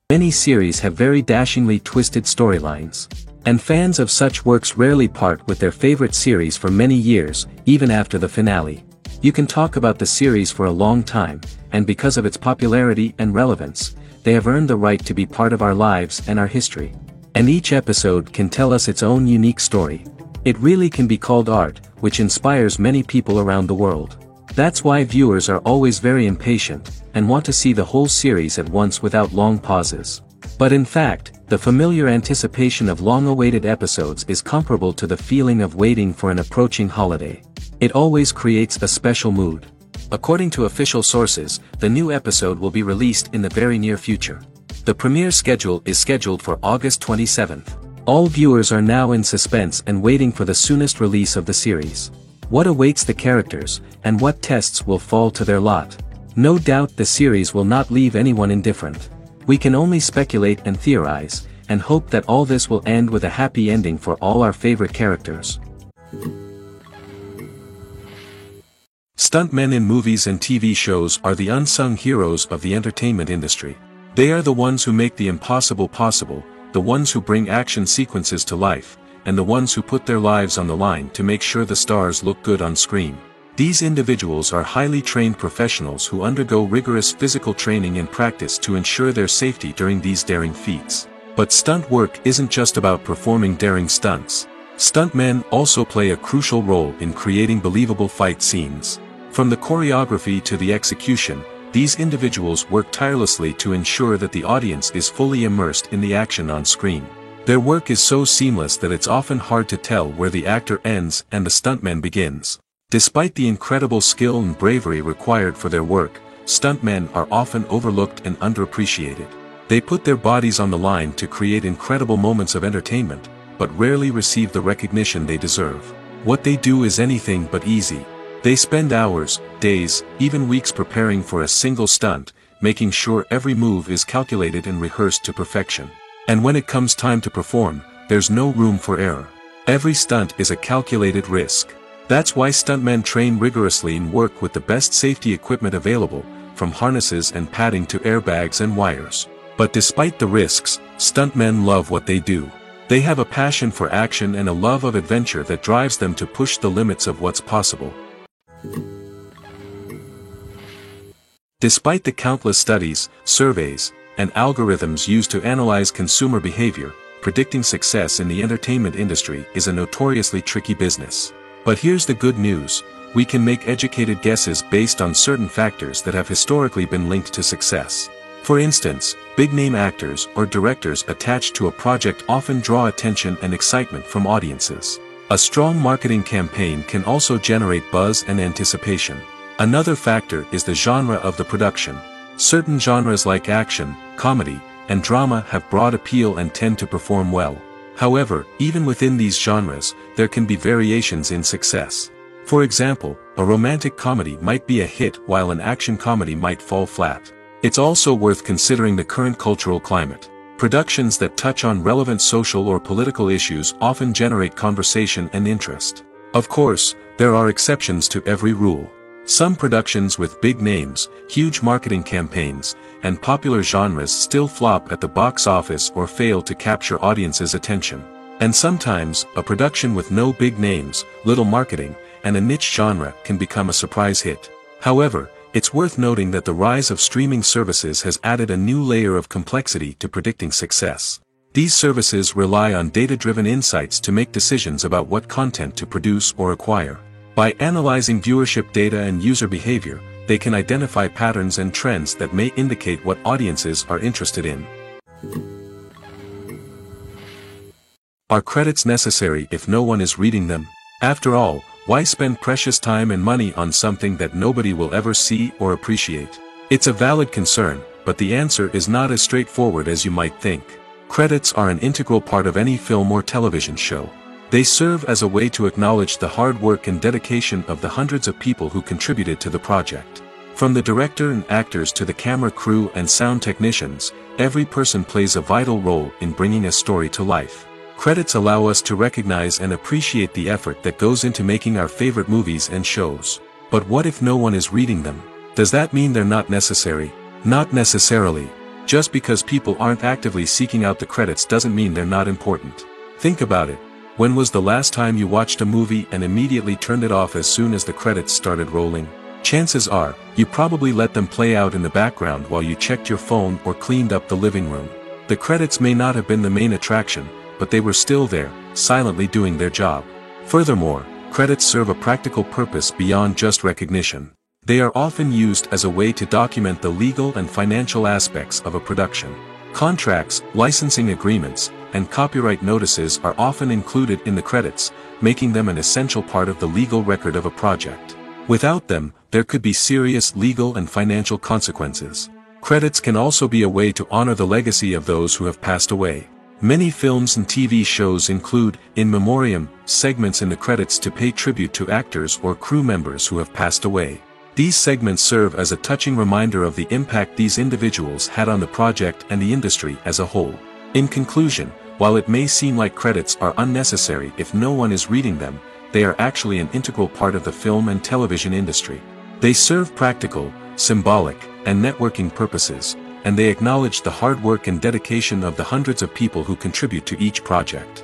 Many series have very dashingly twisted storylines. And fans of such works rarely part with their favorite series for many years, even after the finale. You can talk about the series for a long time, and because of its popularity and relevance, they have earned the right to be part of our lives and our history. And each episode can tell us its own unique story. It really can be called art, which inspires many people around the world. That's why viewers are always very impatient, and want to see the whole series at once without long pauses. But in fact, the familiar anticipation of long-awaited episodes is comparable to the feeling of waiting for an approaching holiday. It always creates a special mood. According to official sources, the new episode will be released in the very near future. The premiere schedule is scheduled for August 27th. All viewers are now in suspense and waiting for the soonest release of the series. What awaits the characters, and what tests will fall to their lot? No doubt the series will not leave anyone indifferent. We can only speculate and theorize, and hope that all this will end with a happy ending for all our favorite characters. Stuntmen in movies and TV shows are the unsung heroes of the entertainment industry. They are the ones who make the impossible possible, the ones who bring action sequences to life, and the ones who put their lives on the line to make sure the stars look good on screen. These individuals are highly trained professionals who undergo rigorous physical training and practice to ensure their safety during these daring feats. But stunt work isn't just about performing daring stunts. Stuntmen also play a crucial role in creating believable fight scenes. From the choreography to the execution, these individuals work tirelessly to ensure that the audience is fully immersed in the action on screen. Their work is so seamless that it's often hard to tell where the actor ends and the stuntman begins. Despite the incredible skill and bravery required for their work, stuntmen are often overlooked and underappreciated. They put their bodies on the line to create incredible moments of entertainment, but rarely receive the recognition they deserve. What they do is anything but easy. They spend hours, days, even weeks preparing for a single stunt, making sure every move is calculated and rehearsed to perfection. And when it comes time to perform, there's no room for error. Every stunt is a calculated risk. That's why stuntmen train rigorously and work with the best safety equipment available, from harnesses and padding to airbags and wires. But despite the risks, stuntmen love what they do. They have a passion for action and a love of adventure that drives them to push the limits of what's possible. Despite the countless studies, surveys, and algorithms used to analyze consumer behavior, predicting success in the entertainment industry is a notoriously tricky business. But here's the good news: we can make educated guesses based on certain factors that have historically been linked to success. For instance, big-name actors or directors attached to a project often draw attention and excitement from audiences. A strong marketing campaign can also generate buzz and anticipation. Another factor is the genre of the production. Certain genres like action, comedy, and drama have broad appeal and tend to perform well. However, even within these genres, there can be variations in success. For example, a romantic comedy might be a hit while an action comedy might fall flat. It's also worth considering the current cultural climate. Productions that touch on relevant social or political issues often generate conversation and interest. Of course, there are exceptions to every rule. Some productions with big names, huge marketing campaigns, and popular genres still flop at the box office or fail to capture audiences' attention. And sometimes, a production with no big names, little marketing, and a niche genre can become a surprise hit. However, it's worth noting that the rise of streaming services has added a new layer of complexity to predicting success. These services rely on data-driven insights to make decisions about what content to produce or acquire. By analyzing viewership data and user behavior, they can identify patterns and trends that may indicate what audiences are interested in. Are credits necessary if no one is reading them? After all, why spend precious time and money on something that nobody will ever see or appreciate? It's a valid concern, but the answer is not as straightforward as you might think. Credits are an integral part of any film or television show. They serve as a way to acknowledge the hard work and dedication of the hundreds of people who contributed to the project. From the director and actors to the camera crew and sound technicians, every person plays a vital role in bringing a story to life. Credits allow us to recognize and appreciate the effort that goes into making our favorite movies and shows. But what if no one is reading them? Does that mean they're not necessary? Not necessarily. Just because people aren't actively seeking out the credits doesn't mean they're not important. Think about it. When was the last time you watched a movie and immediately turned it off as soon as the credits started rolling? Chances are, you probably let them play out in the background while you checked your phone or cleaned up the living room. The credits may not have been the main attraction, but they were still there, silently doing their job. Furthermore, credits serve a practical purpose beyond just recognition. They are often used as a way to document the legal and financial aspects of a production. Contracts, licensing agreements, and copyright notices are often included in the credits, making them an essential part of the legal record of a project. Without them, there could be serious legal and financial consequences. Credits can also be a way to honor the legacy of those who have passed away. Many films and TV shows include, in memoriam, segments in the credits to pay tribute to actors or crew members who have passed away. These segments serve as a touching reminder of the impact these individuals had on the project and the industry as a whole. In conclusion, while it may seem like credits are unnecessary if no one is reading them, they are actually an integral part of the film and television industry. They serve practical, symbolic, and networking purposes, and they acknowledge the hard work and dedication of the hundreds of people who contribute to each project.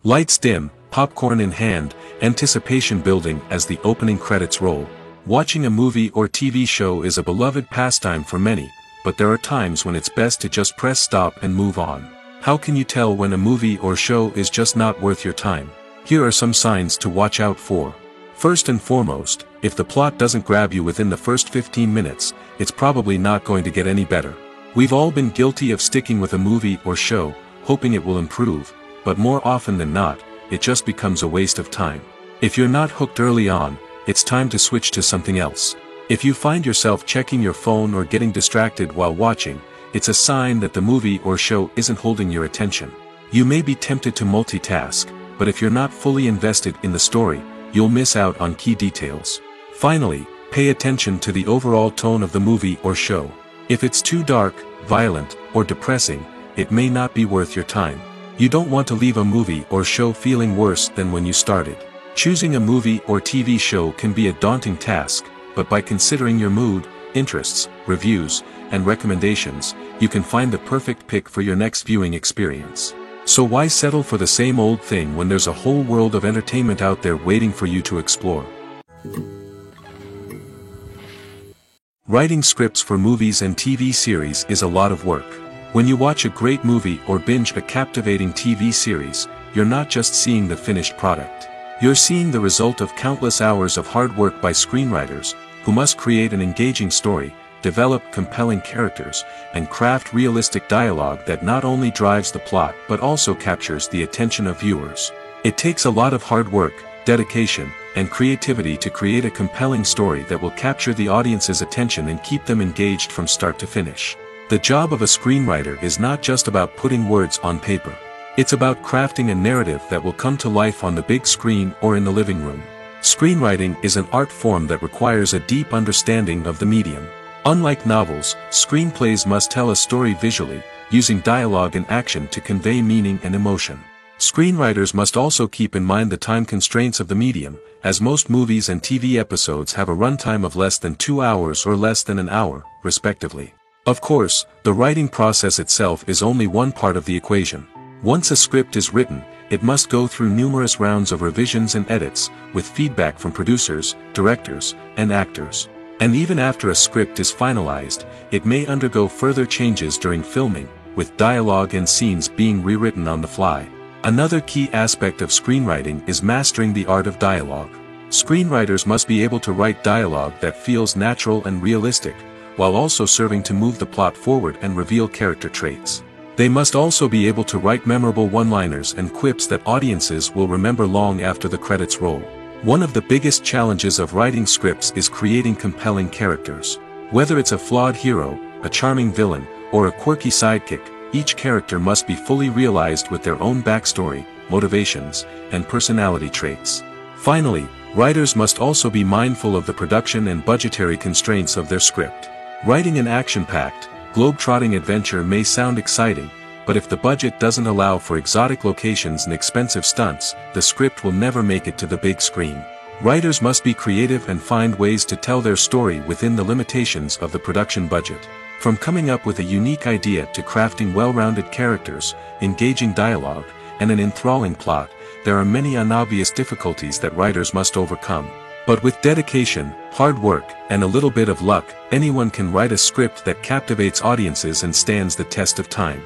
Lights dim, popcorn in hand, anticipation building as the opening credits roll. Watching a movie or TV show is a beloved pastime for many, but there are times when it's best to just press stop and move on. How can you tell when a movie or show is just not worth your time? Here are some signs to watch out for. First and foremost, if the plot doesn't grab you within the first 15 minutes, it's probably not going to get any better. We've all been guilty of sticking with a movie or show, hoping it will improve, but more often than not, it just becomes a waste of time. If you're not hooked early on, it's time to switch to something else. If you find yourself checking your phone or getting distracted while watching, it's a sign that the movie or show isn't holding your attention. You may be tempted to multitask, but if you're not fully invested in the story, you'll miss out on key details. Finally, pay attention to the overall tone of the movie or show. If it's too dark, violent, or depressing, it may not be worth your time. You don't want to leave a movie or show feeling worse than when you started. Choosing a movie or TV show can be a daunting task, but by considering your mood, interests, reviews, and recommendations, you can find the perfect pick for your next viewing experience. So why settle for the same old thing when there's a whole world of entertainment out there waiting for you to explore? Writing scripts for movies and TV series is a lot of work. When you watch a great movie or binge a captivating TV series, you're not just seeing the finished product. You're seeing the result of countless hours of hard work by screenwriters, who must create an engaging story, develop compelling characters, and craft realistic dialogue that not only drives the plot but also captures the attention of viewers. It takes a lot of hard work, dedication, and creativity to create a compelling story that will capture the audience's attention and keep them engaged from start to finish. The job of a screenwriter is not just about putting words on paper. It's about crafting a narrative that will come to life on the big screen or in the living room. Screenwriting is an art form that requires a deep understanding of the medium. Unlike novels, screenplays must tell a story visually, using dialogue and action to convey meaning and emotion. Screenwriters must also keep in mind the time constraints of the medium, as most movies and TV episodes have a runtime of less than 2 hours or less than an hour, respectively. Of course, the writing process itself is only one part of the equation. Once a script is written, it must go through numerous rounds of revisions and edits, with feedback from producers, directors, and actors. And even after a script is finalized, it may undergo further changes during filming, with dialogue and scenes being rewritten on the fly. Another key aspect of screenwriting is mastering the art of dialogue. Screenwriters must be able to write dialogue that feels natural and realistic, while also serving to move the plot forward and reveal character traits. They must also be able to write memorable one-liners and quips that audiences will remember long after the credits roll. One of the biggest challenges of writing scripts is creating compelling characters. Whether it's a flawed hero, a charming villain, or a quirky sidekick, each character must be fully realized with their own backstory, motivations, and personality traits. Finally, writers must also be mindful of the production and budgetary constraints of their script. Writing an action-packed, globe-trotting adventure may sound exciting, but if the budget doesn't allow for exotic locations and expensive stunts, the script will never make it to the big screen. Writers must be creative and find ways to tell their story within the limitations of the production budget. From coming up with a unique idea to crafting well-rounded characters, engaging dialogue, and an enthralling plot, there are many unobvious difficulties that writers must overcome. But with dedication, hard work, and a little bit of luck, anyone can write a script that captivates audiences and stands the test of time.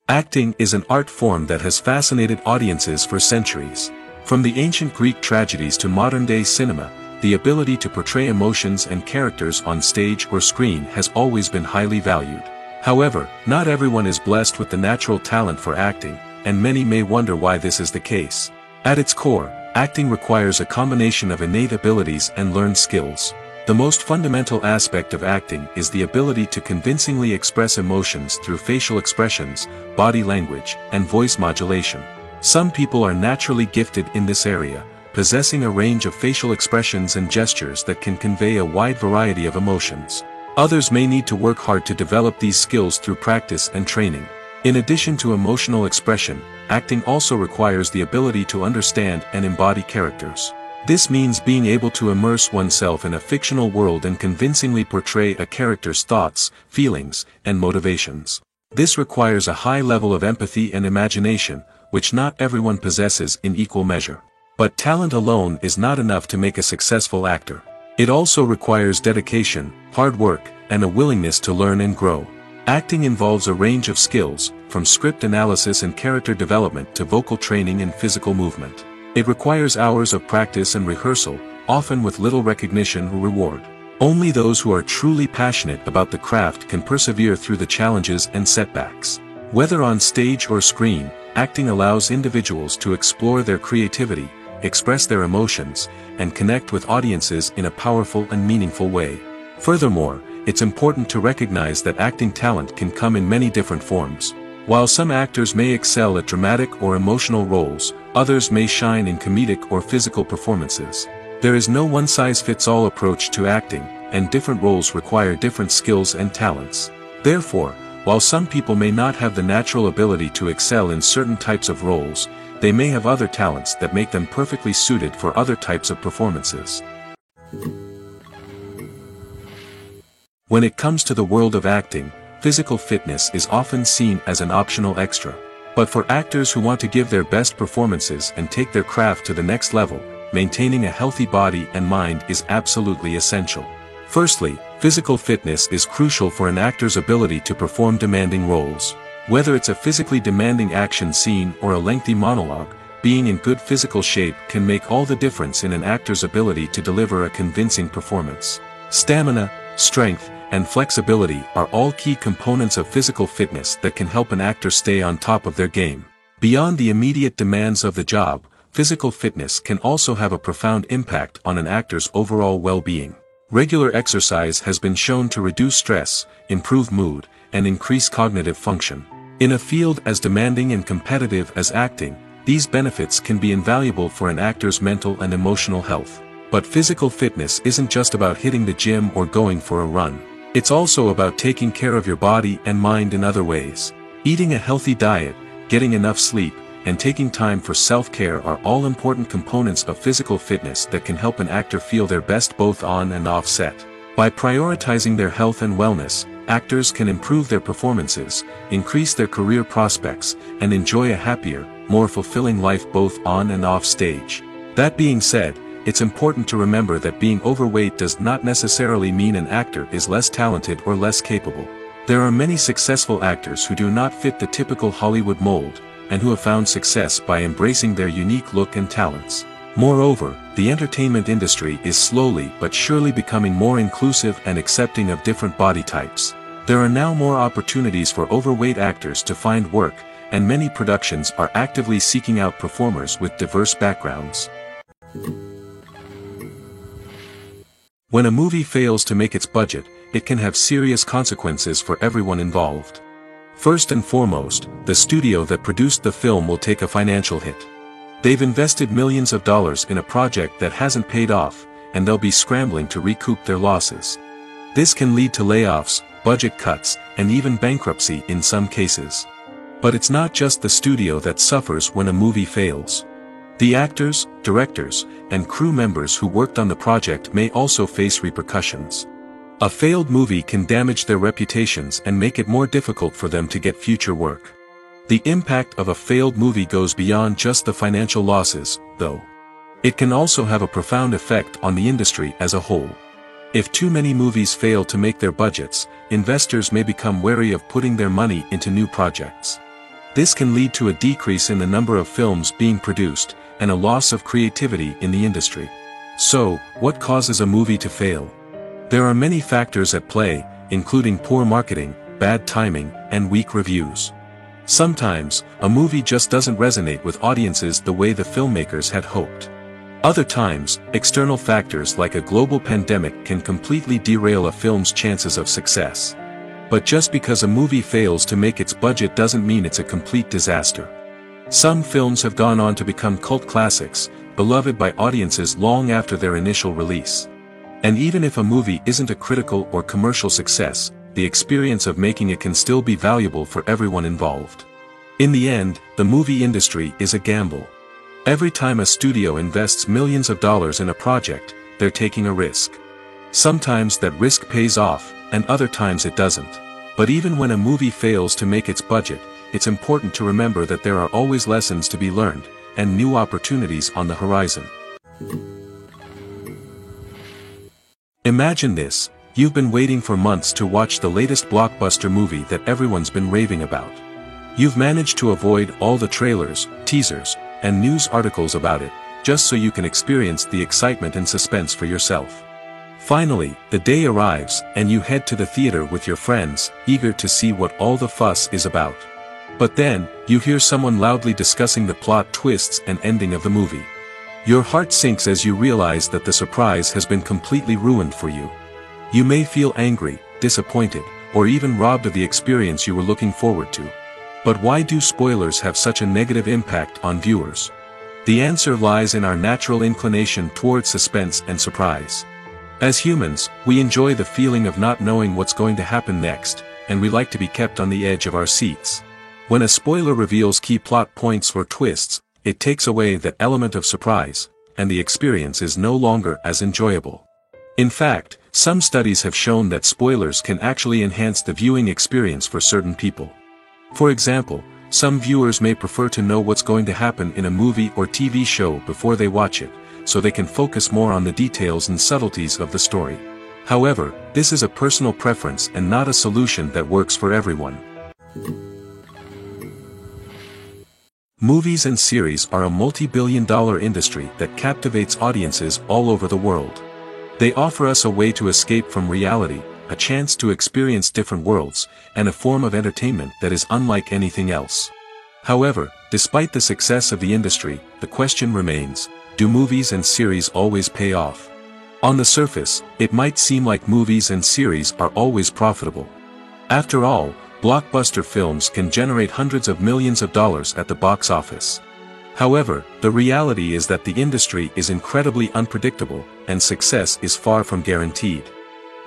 Acting is an art form that has fascinated audiences for centuries. From the ancient Greek tragedies to modern-day cinema, the ability to portray emotions and characters on stage or screen has always been highly valued. However, not everyone is blessed with the natural talent for acting, and many may wonder why this is the case. At its core, acting requires a combination of innate abilities and learned skills. The most fundamental aspect of acting is the ability to convincingly express emotions through facial expressions, body language, and voice modulation. Some people are naturally gifted in this area, possessing a range of facial expressions and gestures that can convey a wide variety of emotions. Others may need to work hard to develop these skills through practice and training. In addition to emotional expression, acting also requires the ability to understand and embody characters. This means being able to immerse oneself in a fictional world and convincingly portray a character's thoughts, feelings, and motivations. This requires a high level of empathy and imagination, which not everyone possesses in equal measure. But talent alone is not enough to make a successful actor. It also requires dedication, hard work, and a willingness to learn and grow. Acting involves a range of skills, from script analysis and character development to vocal training and physical movement. It requires hours of practice and rehearsal, often with little recognition or reward. Only those who are truly passionate about the craft can persevere through the challenges and setbacks. Whether on stage or screen, acting allows individuals to explore their creativity, express their emotions, and connect with audiences in a powerful and meaningful way. Furthermore, it's important to recognize that acting talent can come in many different forms. While some actors may excel at dramatic or emotional roles, others may shine in comedic or physical performances. There is no one-size-fits-all approach to acting, and different roles require different skills and talents. Therefore, while some people may not have the natural ability to excel in certain types of roles, they may have other talents that make them perfectly suited for other types of performances. When it comes to the world of acting, physical fitness is often seen as an optional extra. But for actors who want to give their best performances and take their craft to the next level, maintaining a healthy body and mind is absolutely essential. Firstly, physical fitness is crucial for an actor's ability to perform demanding roles. Whether it's a physically demanding action scene or a lengthy monologue, being in good physical shape can make all the difference in an actor's ability to deliver a convincing performance. Stamina, strength, and flexibility are all key components of physical fitness that can help an actor stay on top of their game. Beyond the immediate demands of the job, physical fitness can also have a profound impact on an actor's overall well-being. Regular exercise has been shown to reduce stress, improve mood, and increase cognitive function. In a field as demanding and competitive as acting, these benefits can be invaluable for an actor's mental and emotional health. But physical fitness isn't just about hitting the gym or going for a run. It's also about taking care of your body and mind in other ways. Eating a healthy diet, getting enough sleep, and taking time for self-care are all important components of physical fitness that can help an actor feel their best both on and off set. By prioritizing their health and wellness, actors can improve their performances, increase their career prospects, and enjoy a happier, more fulfilling life both on and off stage. That being said, it's important to remember that being overweight does not necessarily mean an actor is less talented or less capable. There are many successful actors who do not fit the typical Hollywood mold, and who have found success by embracing their unique look and talents. Moreover, the entertainment industry is slowly but surely becoming more inclusive and accepting of different body types. There are now more opportunities for overweight actors to find work, and many productions are actively seeking out performers with diverse backgrounds. When a movie fails to make its budget, it can have serious consequences for everyone involved. First and foremost, the studio that produced the film will take a financial hit. They've invested millions of dollars in a project that hasn't paid off, and they'll be scrambling to recoup their losses. This can lead to layoffs, budget cuts, and even bankruptcy in some cases. But it's not just the studio that suffers when a movie fails. The actors, directors, and crew members who worked on the project may also face repercussions. A failed movie can damage their reputations and make it more difficult for them to get future work. The impact of a failed movie goes beyond just the financial losses, though. It can also have a profound effect on the industry as a whole. If too many movies fail to make their budgets, investors may become wary of putting their money into new projects. This can lead to a decrease in the number of films being produced, and a loss of creativity in the industry. So, what causes a movie to fail? There are many factors at play, including poor marketing, bad timing, and weak reviews. Sometimes, a movie just doesn't resonate with audiences the way the filmmakers had hoped. Other times, external factors like a global pandemic can completely derail a film's chances of success. But just because a movie fails to make its budget doesn't mean it's a complete disaster. Some films have gone on to become cult classics, beloved by audiences long after their initial release. And even if a movie isn't a critical or commercial success, the experience of making it can still be valuable for everyone involved. In the end, the movie industry is a gamble. Every time a studio invests millions of dollars in a project, they're taking a risk. Sometimes that risk pays off, and other times it doesn't. But even when a movie fails to make its budget, it's important to remember that there are always lessons to be learned, and new opportunities on the horizon. Imagine this: you've been waiting for months to watch the latest blockbuster movie that everyone's been raving about. You've managed to avoid all the trailers, teasers, and news articles about it, just so you can experience the excitement and suspense for yourself. Finally, the day arrives, and you head to the theater with your friends, eager to see what all the fuss is about. But then, you hear someone loudly discussing the plot twists and ending of the movie. Your heart sinks as you realize that the surprise has been completely ruined for you. You may feel angry, disappointed, or even robbed of the experience you were looking forward to. But why do spoilers have such a negative impact on viewers? The answer lies in our natural inclination towards suspense and surprise. As humans, we enjoy the feeling of not knowing what's going to happen next, and we like to be kept on the edge of our seats. When a spoiler reveals key plot points or twists, it takes away that element of surprise, and the experience is no longer as enjoyable. In fact, some studies have shown that spoilers can actually enhance the viewing experience for certain people. For example, some viewers may prefer to know what's going to happen in a movie or TV show before they watch it, so they can focus more on the details and subtleties of the story. However, this is a personal preference and not a solution that works for everyone. Movies and series are a multi-billion-dollar industry that captivates audiences all over the world. They offer us a way to escape from reality, a chance to experience different worlds, and a form of entertainment that is unlike anything else. However, despite the success of the industry, the question remains: do movies and series always pay off? On the surface, it might seem like movies and series are always profitable. After all, blockbuster films can generate hundreds of millions of dollars at the box office. However, the reality is that the industry is incredibly unpredictable, and success is far from guaranteed.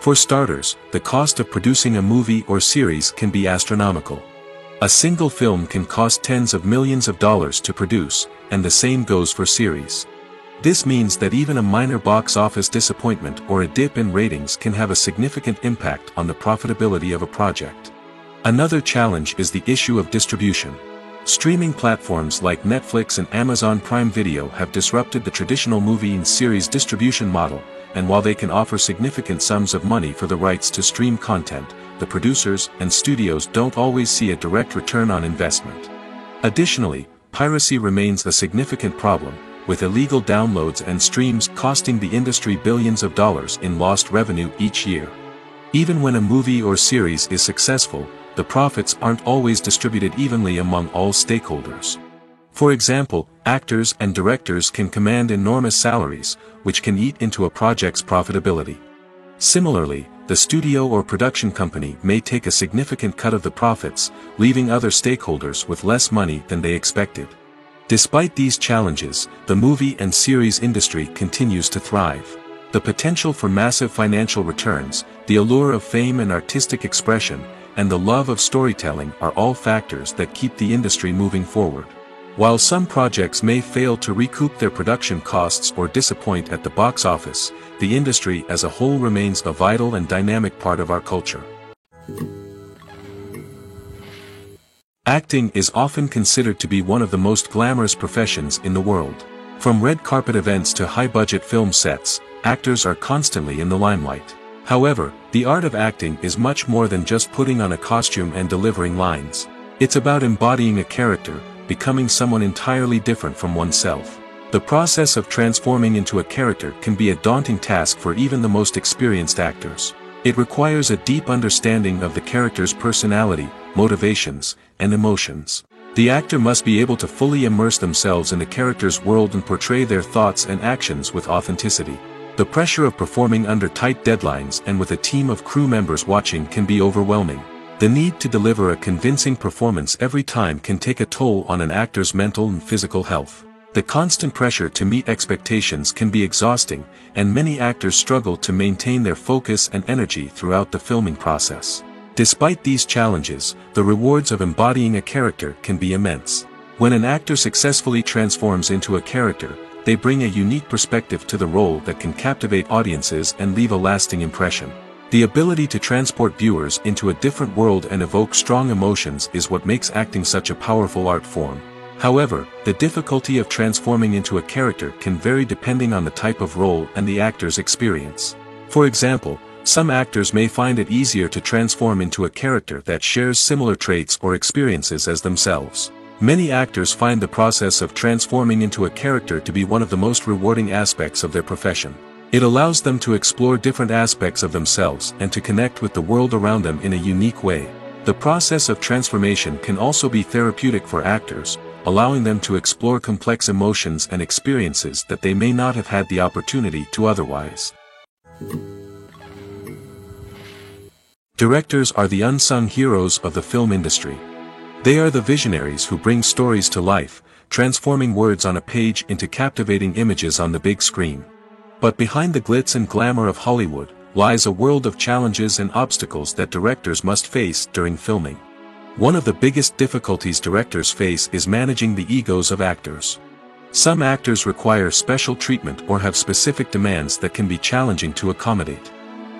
For starters, the cost of producing a movie or series can be astronomical. A single film can cost tens of millions of dollars to produce, and the same goes for series. This means that even a minor box office disappointment or a dip in ratings can have a significant impact on the profitability of a project. Another challenge is the issue of distribution. Streaming platforms like Netflix and Amazon Prime Video have disrupted the traditional movie and series distribution model, and while they can offer significant sums of money for the rights to stream content, the producers and studios don't always see a direct return on investment. Additionally, piracy remains a significant problem, with illegal downloads and streams costing the industry billions of dollars in lost revenue each year. Even when a movie or series is successful, the profits aren't always distributed evenly among all stakeholders. For example, actors and directors can command enormous salaries, which can eat into a project's profitability. Similarly, the studio or production company may take a significant cut of the profits, leaving other stakeholders with less money than they expected. Despite these challenges, the movie and series industry continues to thrive. The potential for massive financial returns, the allure of fame and artistic expression, and the love of storytelling are all factors that keep the industry moving forward. While some projects may fail to recoup their production costs or disappoint at the box office, the industry as a whole remains a vital and dynamic part of our culture. Acting is often considered to be one of the most glamorous professions in the world. From red carpet events to high-budget film sets, actors are constantly in the limelight. However, the art of acting is much more than just putting on a costume and delivering lines. It's about embodying a character, becoming someone entirely different from oneself. The process of transforming into a character can be a daunting task for even the most experienced actors. It requires a deep understanding of the character's personality, motivations, and emotions. The actor must be able to fully immerse themselves in the character's world and portray their thoughts and actions with authenticity. The pressure of performing under tight deadlines and with a team of crew members watching can be overwhelming. The need to deliver a convincing performance every time can take a toll on an actor's mental and physical health. The constant pressure to meet expectations can be exhausting, and many actors struggle to maintain their focus and energy throughout the filming process. Despite these challenges, the rewards of embodying a character can be immense. When an actor successfully transforms into a character, they bring a unique perspective to the role that can captivate audiences and leave a lasting impression. The ability to transport viewers into a different world and evoke strong emotions is what makes acting such a powerful art form. However, the difficulty of transforming into a character can vary depending on the type of role and the actor's experience. For example, some actors may find it easier to transform into a character that shares similar traits or experiences as themselves. Many actors find the process of transforming into a character to be one of the most rewarding aspects of their profession. It allows them to explore different aspects of themselves and to connect with the world around them in a unique way. The process of transformation can also be therapeutic for actors, allowing them to explore complex emotions and experiences that they may not have had the opportunity to otherwise. Directors are the unsung heroes of the film industry. They are the visionaries who bring stories to life, transforming words on a page into captivating images on the big screen. But behind the glitz and glamour of Hollywood, lies a world of challenges and obstacles that directors must face during filming. One of the biggest difficulties directors face is managing the egos of actors. Some actors require special treatment or have specific demands that can be challenging to accommodate.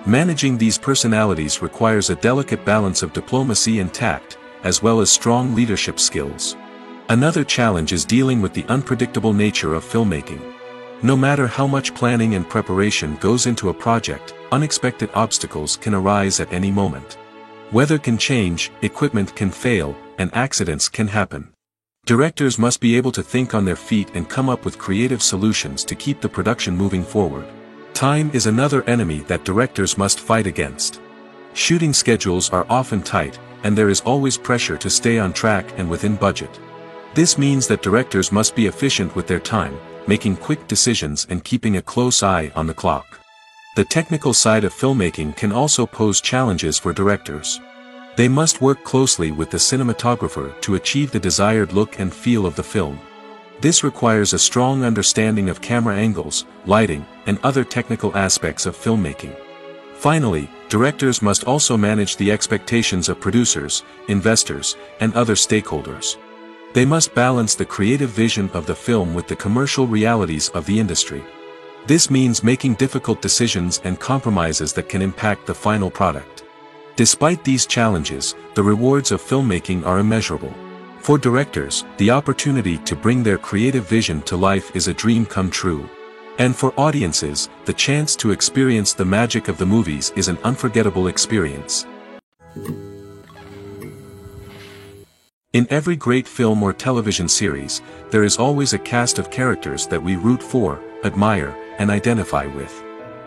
Managing these personalities requires a delicate balance of diplomacy and tact, as well as strong leadership skills. Another challenge is dealing with the unpredictable nature of filmmaking. No matter how much planning and preparation goes into a project, unexpected obstacles can arise at any moment. Weather can change, equipment can fail, and accidents can happen. Directors must be able to think on their feet and come up with creative solutions to keep the production moving forward. Time is another enemy that directors must fight against. Shooting schedules are often tight, and there is always pressure to stay on track and within budget. This means that directors must be efficient with their time, making quick decisions and keeping a close eye on the clock. The technical side of filmmaking can also pose challenges for directors. They must work closely with the cinematographer to achieve the desired look and feel of the film. This requires a strong understanding of camera angles, lighting, and other technical aspects of filmmaking. Finally, directors must also manage the expectations of producers, investors, and other stakeholders. They must balance the creative vision of the film with the commercial realities of the industry. This means making difficult decisions and compromises that can impact the final product. Despite these challenges, the rewards of filmmaking are immeasurable. For directors, the opportunity to bring their creative vision to life is a dream come true. And for audiences, the chance to experience the magic of the movies is an unforgettable experience. In every great film or television series, there is always a cast of characters that we root for, admire, and identify with.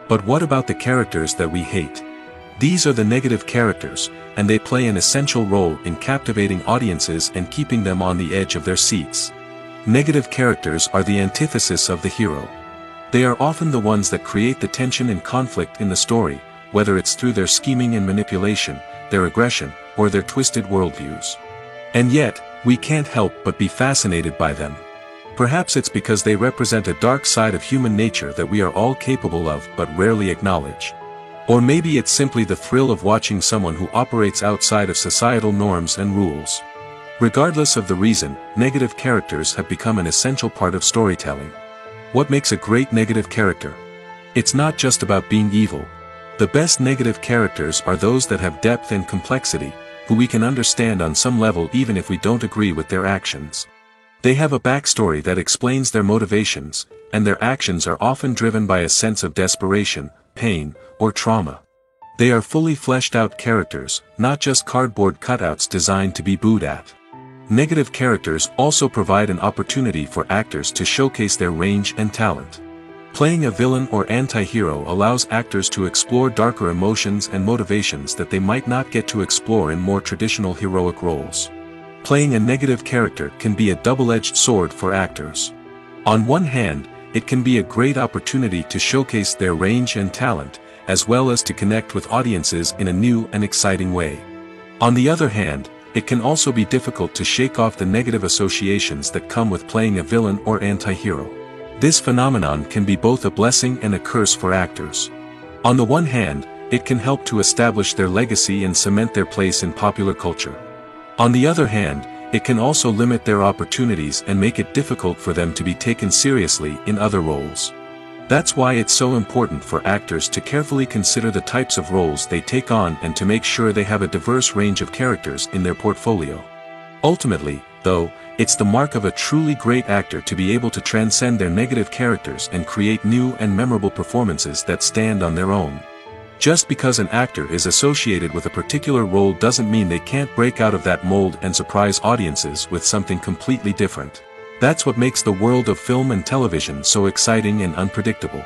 But what about the characters that we hate? These are the negative characters, and they play an essential role in captivating audiences and keeping them on the edge of their seats. Negative characters are the antithesis of the hero. They are often the ones that create the tension and conflict in the story, whether it's through their scheming and manipulation, their aggression, or their twisted worldviews. And yet, we can't help but be fascinated by them. Perhaps it's because they represent a dark side of human nature that we are all capable of but rarely acknowledge. Or maybe it's simply the thrill of watching someone who operates outside of societal norms and rules. Regardless of the reason, negative characters have become an essential part of storytelling. What makes a great negative character? It's not just about being evil. The best negative characters are those that have depth and complexity, who we can understand on some level even if we don't agree with their actions. They have a backstory that explains their motivations, and their actions are often driven by a sense of desperation, pain, or trauma. They are fully fleshed out characters, not just cardboard cutouts designed to be booed at. Negative characters also provide an opportunity for actors to showcase their range and talent. Playing a villain or anti-hero allows actors to explore darker emotions and motivations that they might not get to explore in more traditional heroic roles. Playing a negative character can be a double-edged sword for actors. On one hand, it can be a great opportunity to showcase their range and talent, as well as to connect with audiences in a new and exciting way. On the other hand, it can also be difficult to shake off the negative associations that come with playing a villain or anti-hero. This phenomenon can be both a blessing and a curse for actors. On the one hand, it can help to establish their legacy and cement their place in popular culture. On the other hand, it can also limit their opportunities and make it difficult for them to be taken seriously in other roles. That's why it's so important for actors to carefully consider the types of roles they take on and to make sure they have a diverse range of characters in their portfolio. Ultimately, though, it's the mark of a truly great actor to be able to transcend their negative characters and create new and memorable performances that stand on their own. Just because an actor is associated with a particular role doesn't mean they can't break out of that mold and surprise audiences with something completely different. That's what makes the world of film and television so exciting and unpredictable.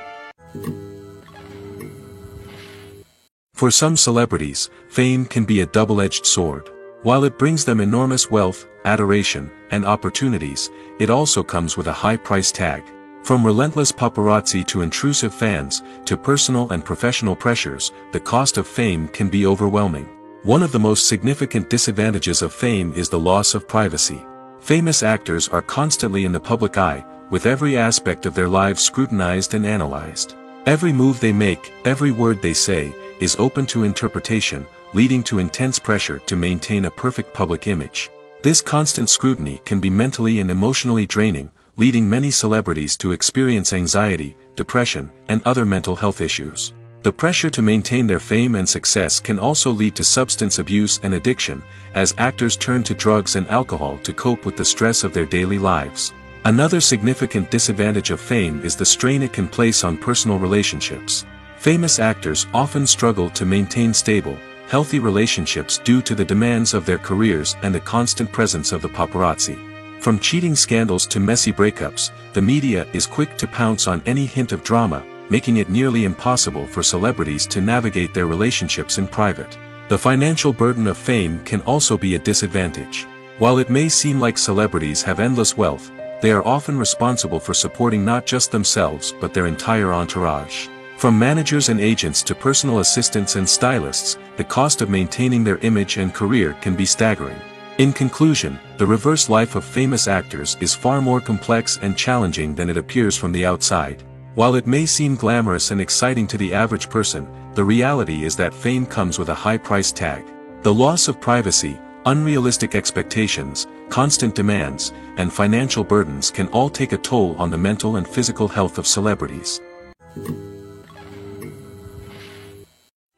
For some celebrities, fame can be a double-edged sword. While it brings them enormous wealth, adoration, and opportunities, it also comes with a high price tag. From relentless paparazzi to intrusive fans, to personal and professional pressures, the cost of fame can be overwhelming. One of the most significant disadvantages of fame is the loss of privacy. Famous actors are constantly in the public eye, with every aspect of their lives scrutinized and analyzed. Every move they make, every word they say, is open to interpretation, leading to intense pressure to maintain a perfect public image. This constant scrutiny can be mentally and emotionally draining, leading many celebrities to experience anxiety, depression, and other mental health issues. The pressure to maintain their fame and success can also lead to substance abuse and addiction, as actors turn to drugs and alcohol to cope with the stress of their daily lives. Another significant disadvantage of fame is the strain it can place on personal relationships. Famous actors often struggle to maintain stable, healthy relationships due to the demands of their careers and the constant presence of the paparazzi. From cheating scandals to messy breakups, the media is quick to pounce on any hint of drama, making it nearly impossible for celebrities to navigate their relationships in private. The financial burden of fame can also be a disadvantage. While it may seem like celebrities have endless wealth, they are often responsible for supporting not just themselves but their entire entourage. From managers and agents to personal assistants and stylists, the cost of maintaining their image and career can be staggering. In conclusion, the reverse life of famous actors is far more complex and challenging than it appears from the outside. While it may seem glamorous and exciting to the average person, the reality is that fame comes with a high price tag. The loss of privacy, unrealistic expectations, constant demands, and financial burdens can all take a toll on the mental and physical health of celebrities.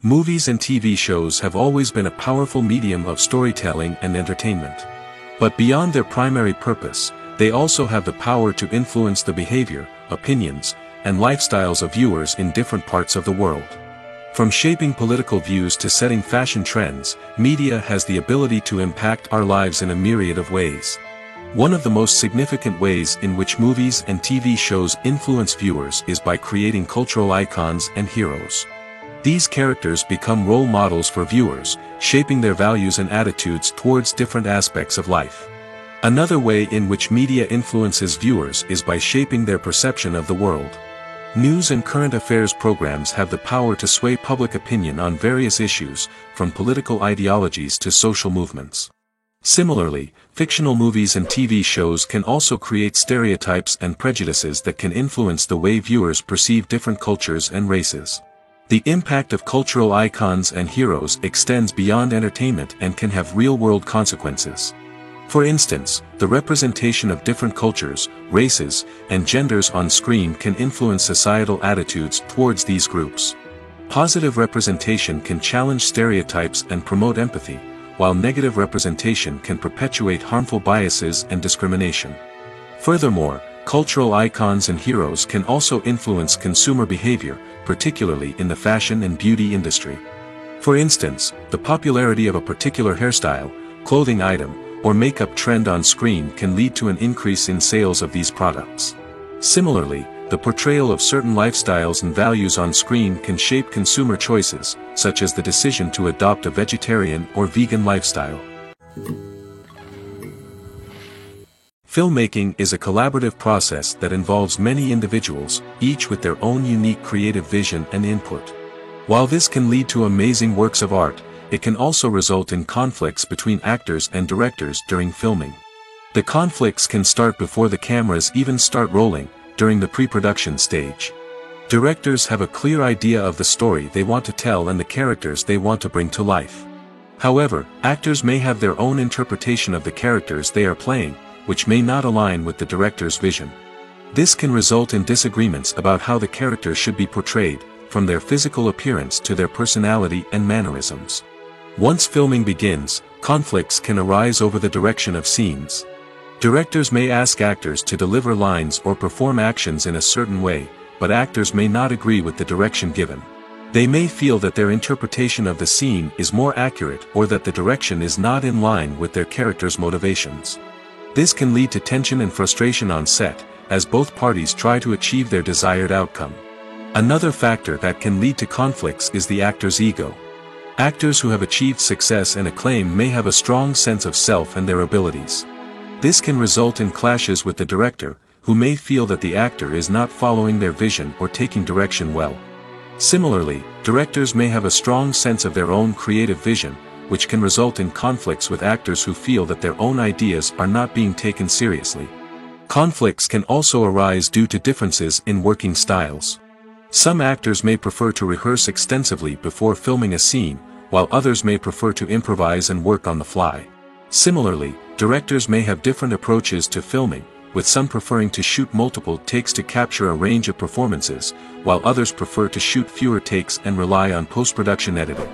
Movies and TV shows have always been a powerful medium of storytelling and entertainment. But beyond their primary purpose, they also have the power to influence the behavior, opinions, and lifestyles of viewers in different parts of the world. From shaping political views to setting fashion trends, media has the ability to impact our lives in a myriad of ways. One of the most significant ways in which movies and TV shows influence viewers is by creating cultural icons and heroes. These characters become role models for viewers, shaping their values and attitudes towards different aspects of life. Another way in which media influences viewers is by shaping their perception of the world. News and current affairs programs have the power to sway public opinion on various issues, from political ideologies to social movements. Similarly, fictional movies and TV shows can also create stereotypes and prejudices that can influence the way viewers perceive different cultures and races. The impact of cultural icons and heroes extends beyond entertainment and can have real-world consequences. For instance, the representation of different cultures, races, and genders on screen can influence societal attitudes towards these groups. Positive representation can challenge stereotypes and promote empathy, while negative representation can perpetuate harmful biases and discrimination. Furthermore, cultural icons and heroes can also influence consumer behavior, particularly in the fashion and beauty industry. For instance, the popularity of a particular hairstyle, clothing item, or makeup trend on screen can lead to an increase in sales of these products. Similarly, the portrayal of certain lifestyles and values on screen can shape consumer choices, such as the decision to adopt a vegetarian or vegan lifestyle. Filmmaking is a collaborative process that involves many individuals, each with their own unique creative vision and input. While this can lead to amazing works of art, it can also result in conflicts between actors and directors during filming. The conflicts can start before the cameras even start rolling, during the pre-production stage. Directors have a clear idea of the story they want to tell and the characters they want to bring to life. However, actors may have their own interpretation of the characters they are playing, which may not align with the director's vision. This can result in disagreements about how the characters should be portrayed, from their physical appearance to their personality and mannerisms. Once filming begins, conflicts can arise over the direction of scenes. Directors may ask actors to deliver lines or perform actions in a certain way, but actors may not agree with the direction given. They may feel that their interpretation of the scene is more accurate or that the direction is not in line with their character's motivations. This can lead to tension and frustration on set, as both parties try to achieve their desired outcome. Another factor that can lead to conflicts is the actor's ego. Actors who have achieved success and acclaim may have a strong sense of self and their abilities. This can result in clashes with the director, who may feel that the actor is not following their vision or taking direction well. Similarly, directors may have a strong sense of their own creative vision, which can result in conflicts with actors who feel that their own ideas are not being taken seriously. Conflicts can also arise due to differences in working styles. Some actors may prefer to rehearse extensively before filming a scene, while others may prefer to improvise and work on the fly. Similarly, directors may have different approaches to filming, with some preferring to shoot multiple takes to capture a range of performances, while others prefer to shoot fewer takes and rely on post-production editing.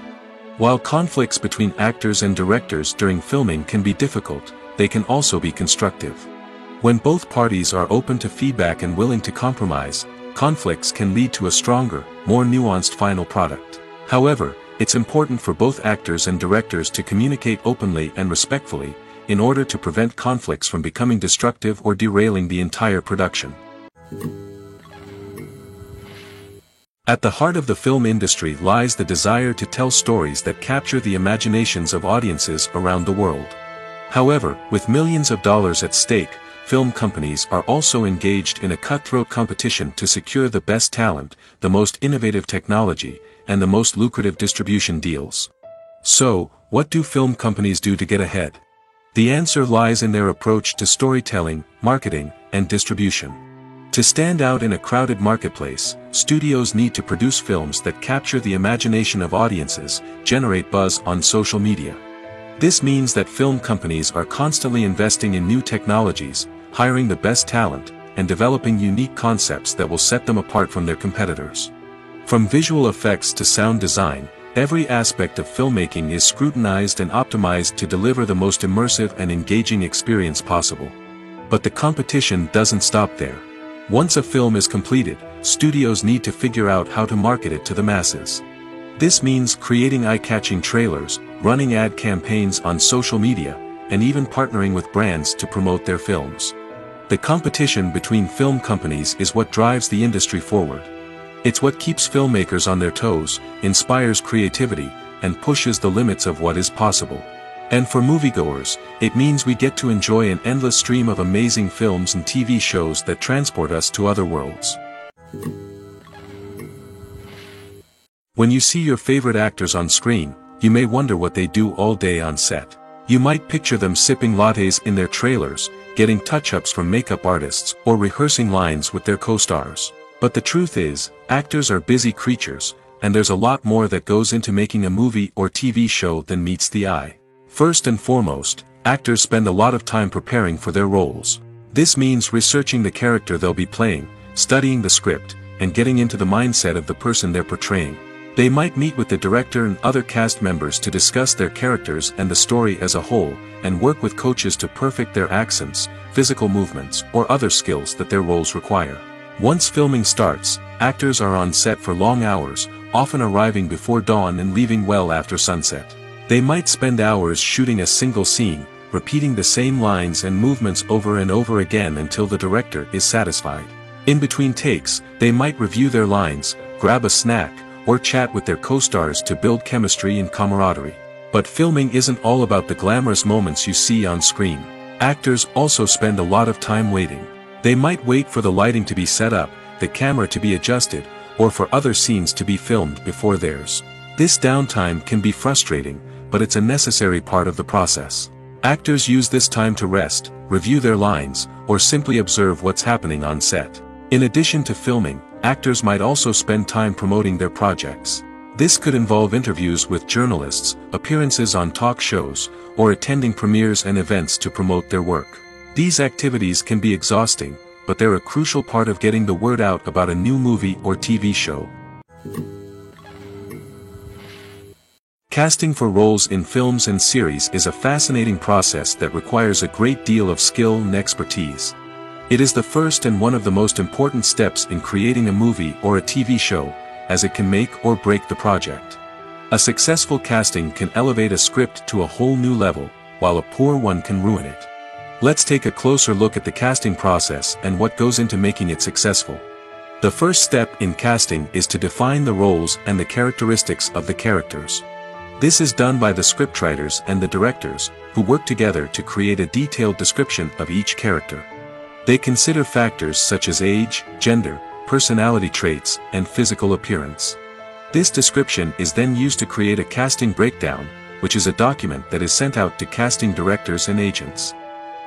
While conflicts between actors and directors during filming can be difficult, they can also be constructive. When both parties are open to feedback and willing to compromise, conflicts can lead to a stronger, more nuanced final product. However, it's important for both actors and directors to communicate openly and respectfully, in order to prevent conflicts from becoming destructive or derailing the entire production. At the heart of the film industry lies the desire to tell stories that capture the imaginations of audiences around the world. However, with millions of dollars at stake, film companies are also engaged in a cutthroat competition to secure the best talent, the most innovative technology, and the most lucrative distribution deals. So, what do film companies do to get ahead? The answer lies in their approach to storytelling, marketing, and distribution. To stand out in a crowded marketplace, studios need to produce films that capture the imagination of audiences, generate buzz on social media. This means that film companies are constantly investing in new technologies, hiring the best talent, and developing unique concepts that will set them apart from their competitors. From visual effects to sound design, Every aspect of filmmaking is scrutinized and optimized to deliver the most immersive and engaging experience possible. But the competition doesn't stop there. Once a film is completed, studios need to figure out how to market it to the masses. This means creating eye-catching trailers, running ad campaigns on social media, and even partnering with brands to promote their films. The competition between film companies is what drives the industry forward. It's what keeps filmmakers on their toes, inspires creativity, and pushes the limits of what is possible. And for moviegoers, it means we get to enjoy an endless stream of amazing films and TV shows that transport us to other worlds. When you see your favorite actors on screen, you may wonder what they do all day on set. You might picture them sipping lattes in their trailers, getting touch-ups from makeup artists, or rehearsing lines with their co-stars. But the truth is, actors are busy creatures, and there's a lot more that goes into making a movie or TV show than meets the eye. First and foremost, actors spend a lot of time preparing for their roles. This means researching the character they'll be playing, studying the script, and getting into the mindset of the person they're portraying. They might meet with the director and other cast members to discuss their characters and the story as a whole, and work with coaches to perfect their accents, physical movements, or other skills that their roles require. Once filming starts, actors are on set for long hours, often arriving before dawn and leaving well after sunset. They might spend hours shooting a single scene, repeating the same lines and movements over and over again until the director is satisfied. In between takes, they might review their lines, grab a snack, or chat with their co-stars to build chemistry and camaraderie. But filming isn't all about the glamorous moments you see on screen. Actors also spend a lot of time waiting. They might wait for the lighting to be set up, the camera to be adjusted, or for other scenes to be filmed before theirs. This downtime can be frustrating, but it's a necessary part of the process. Actors use this time to rest, review their lines, or simply observe what's happening on set. In addition to filming, actors might also spend time promoting their projects. This could involve interviews with journalists, appearances on talk shows, or attending premieres and events to promote their work. These activities can be exhausting, but they're a crucial part of getting the word out about a new movie or TV show. Casting for roles in films and series is a fascinating process that requires a great deal of skill and expertise. It is the first and one of the most important steps in creating a movie or a TV show, as it can make or break the project. A successful casting can elevate a script to a whole new level, while a poor one can ruin it. Let's take a closer look at the casting process and what goes into making it successful. The first step in casting is to define the roles and the characteristics of the characters. This is done by the scriptwriters and the directors, who work together to create a detailed description of each character. They consider factors such as age, gender, personality traits, and physical appearance. This description is then used to create a casting breakdown, which is a document that is sent out to casting directors and agents.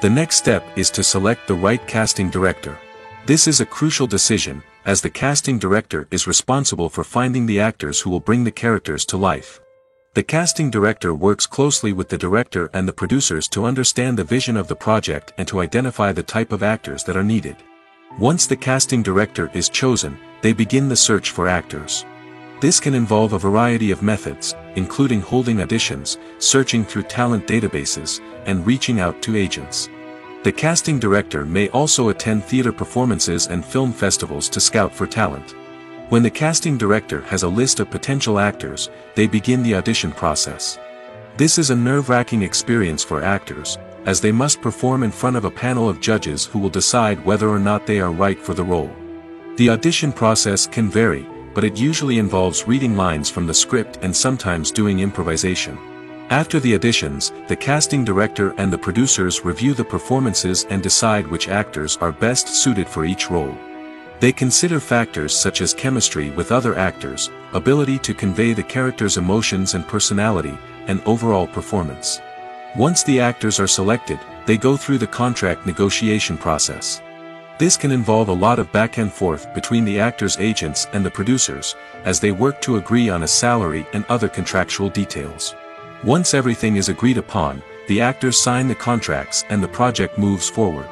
The next step is to select the right casting director. This is a crucial decision, as the casting director is responsible for finding the actors who will bring the characters to life. The casting director works closely with the director and the producers to understand the vision of the project and to identify the type of actors that are needed. Once the casting director is chosen, they begin the search for actors. This can involve a variety of methods, including holding auditions, searching through talent databases, and reaching out to agents. The casting director may also attend theater performances and film festivals to scout for talent. When the casting director has a list of potential actors, they begin the audition process. This is a nerve-wracking experience for actors, as they must perform in front of a panel of judges who will decide whether or not they are right for the role. The audition process can vary, but it usually involves reading lines from the script and sometimes doing improvisation. After the auditions, the casting director and the producers review the performances and decide which actors are best suited for each role. They consider factors such as chemistry with other actors, ability to convey the character's emotions and personality, and overall performance. Once the actors are selected, they go through the contract negotiation process. This can involve a lot of back and forth between the actors' agents and the producers, as they work to agree on a salary and other contractual details. Once everything is agreed upon, the actors sign the contracts and the project moves forward.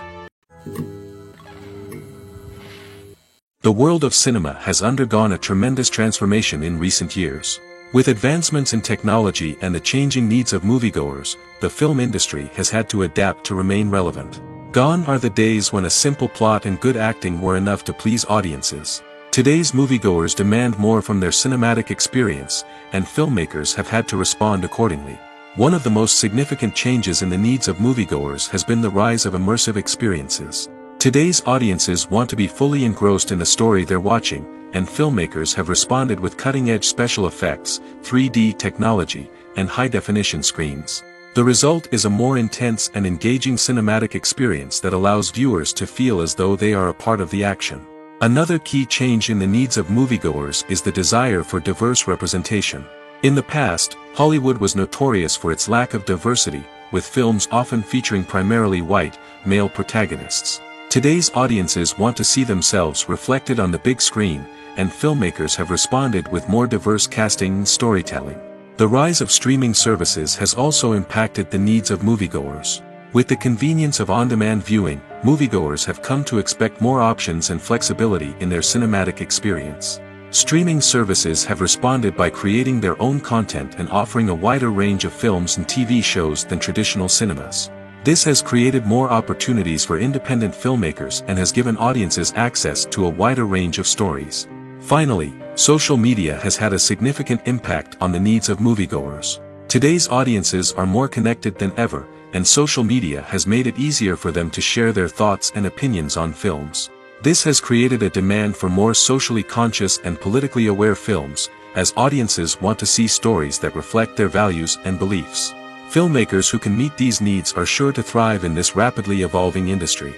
The world of cinema has undergone a tremendous transformation in recent years. With advancements in technology and the changing needs of moviegoers, the film industry has had to adapt to remain relevant. Gone are the days when a simple plot and good acting were enough to please audiences. Today's moviegoers demand more from their cinematic experience, and filmmakers have had to respond accordingly. One of the most significant changes in the needs of moviegoers has been the rise of immersive experiences. Today's audiences want to be fully engrossed in the story they're watching, and filmmakers have responded with cutting-edge special effects, 3D technology, and high-definition screens. The result is a more intense and engaging cinematic experience that allows viewers to feel as though they are a part of the action. Another key change in the needs of moviegoers is the desire for diverse representation. In the past, Hollywood was notorious for its lack of diversity, with films often featuring primarily white, male protagonists. Today's audiences want to see themselves reflected on the big screen, and filmmakers have responded with more diverse casting and storytelling. The rise of streaming services has also impacted the needs of moviegoers. With the convenience of on-demand viewing, moviegoers have come to expect more options and flexibility in their cinematic experience. Streaming services have responded by creating their own content and offering a wider range of films and TV shows than traditional cinemas. This has created more opportunities for independent filmmakers and has given audiences access to a wider range of stories. Finally, social media has had a significant impact on the needs of moviegoers. Today's audiences are more connected than ever, and social media has made it easier for them to share their thoughts and opinions on films. This has created a demand for more socially conscious and politically aware films, as audiences want to see stories that reflect their values and beliefs. Filmmakers who can meet these needs are sure to thrive in this rapidly evolving industry.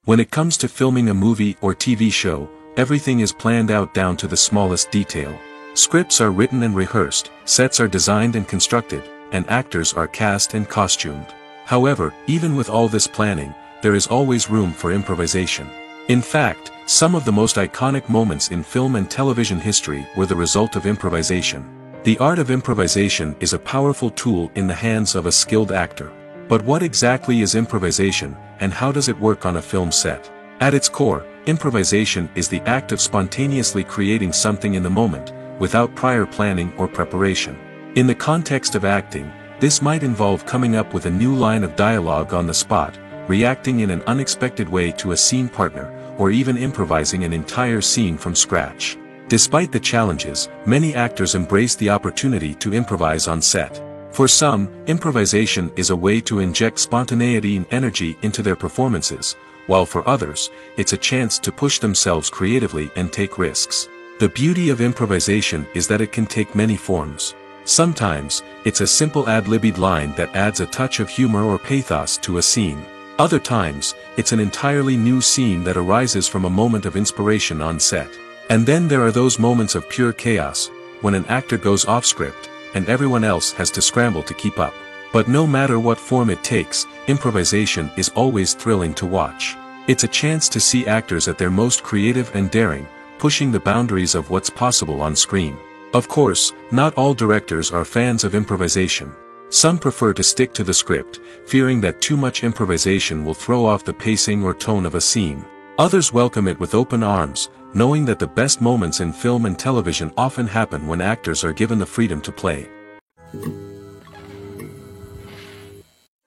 When it comes to filming a movie or TV show, everything is planned out down to the smallest detail. Scripts are written and rehearsed, sets are designed and constructed, and actors are cast and costumed. However, even with all this planning, there is always room for improvisation. In fact, some of the most iconic moments in film and television history were the result of improvisation. The art of improvisation is a powerful tool in the hands of a skilled actor. But what exactly is improvisation, and how does it work on a film set? At its core, improvisation is the act of spontaneously creating something in the moment, without prior planning or preparation. In the context of acting, this might involve coming up with a new line of dialogue on the spot, reacting in an unexpected way to a scene partner, or even improvising an entire scene from scratch. Despite the challenges, many actors embrace the opportunity to improvise on set. For some, improvisation is a way to inject spontaneity and energy into their performances, while for others, it's a chance to push themselves creatively and take risks. The beauty of improvisation is that it can take many forms. Sometimes, it's a simple ad-libbed line that adds a touch of humor or pathos to a scene. Other times, it's an entirely new scene that arises from a moment of inspiration on set. And then there are those moments of pure chaos, when an actor goes off script, and everyone else has to scramble to keep up. But no matter what form it takes, improvisation is always thrilling to watch. It's a chance to see actors at their most creative and daring, pushing the boundaries of what's possible on screen. Of course, not all directors are fans of improvisation. Some prefer to stick to the script, fearing that too much improvisation will throw off the pacing or tone of a scene. Others welcome it with open arms, knowing that the best moments in film and television often happen when actors are given the freedom to play.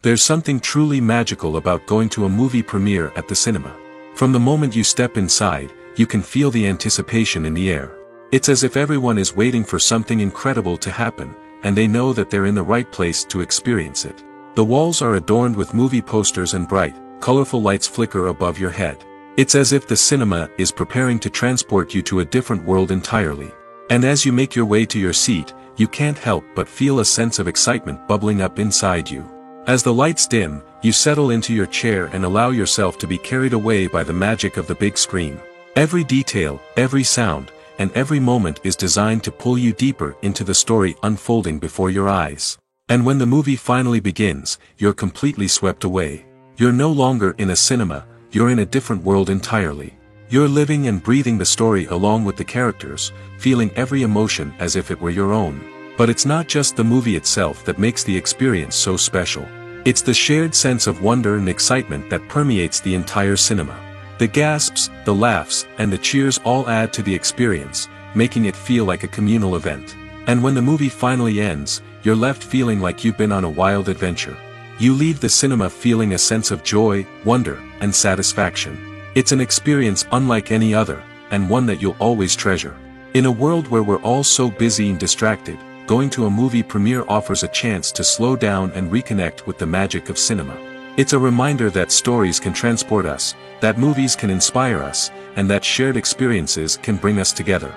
There's something truly magical about going to a movie premiere at the cinema. From the moment you step inside, you can feel the anticipation in the air. It's as if everyone is waiting for something incredible to happen, and they know that they're in the right place to experience it. The walls are adorned with movie posters and bright, colorful lights flicker above your head. It's as if the cinema is preparing to transport you to a different world entirely. And as you make your way to your seat, you can't help but feel a sense of excitement bubbling up inside you. As the lights dim, you settle into your chair and allow yourself to be carried away by the magic of the big screen. Every detail, every sound, and every moment is designed to pull you deeper into the story unfolding before your eyes. And when the movie finally begins, you're completely swept away. You're no longer in a cinema, you're in a different world entirely. You're living and breathing the story along with the characters, feeling every emotion as if it were your own. But it's not just the movie itself that makes the experience so special. It's the shared sense of wonder and excitement that permeates the entire cinema. The gasps, the laughs, and the cheers all add to the experience, making it feel like a communal event. And when the movie finally ends, you're left feeling like you've been on a wild adventure. You leave the cinema feeling a sense of joy, wonder, and satisfaction. It's an experience unlike any other, and one that you'll always treasure. In a world where we're all so busy and distracted, going to a movie premiere offers a chance to slow down and reconnect with the magic of cinema. It's a reminder that stories can transport us, that movies can inspire us, and that shared experiences can bring us together.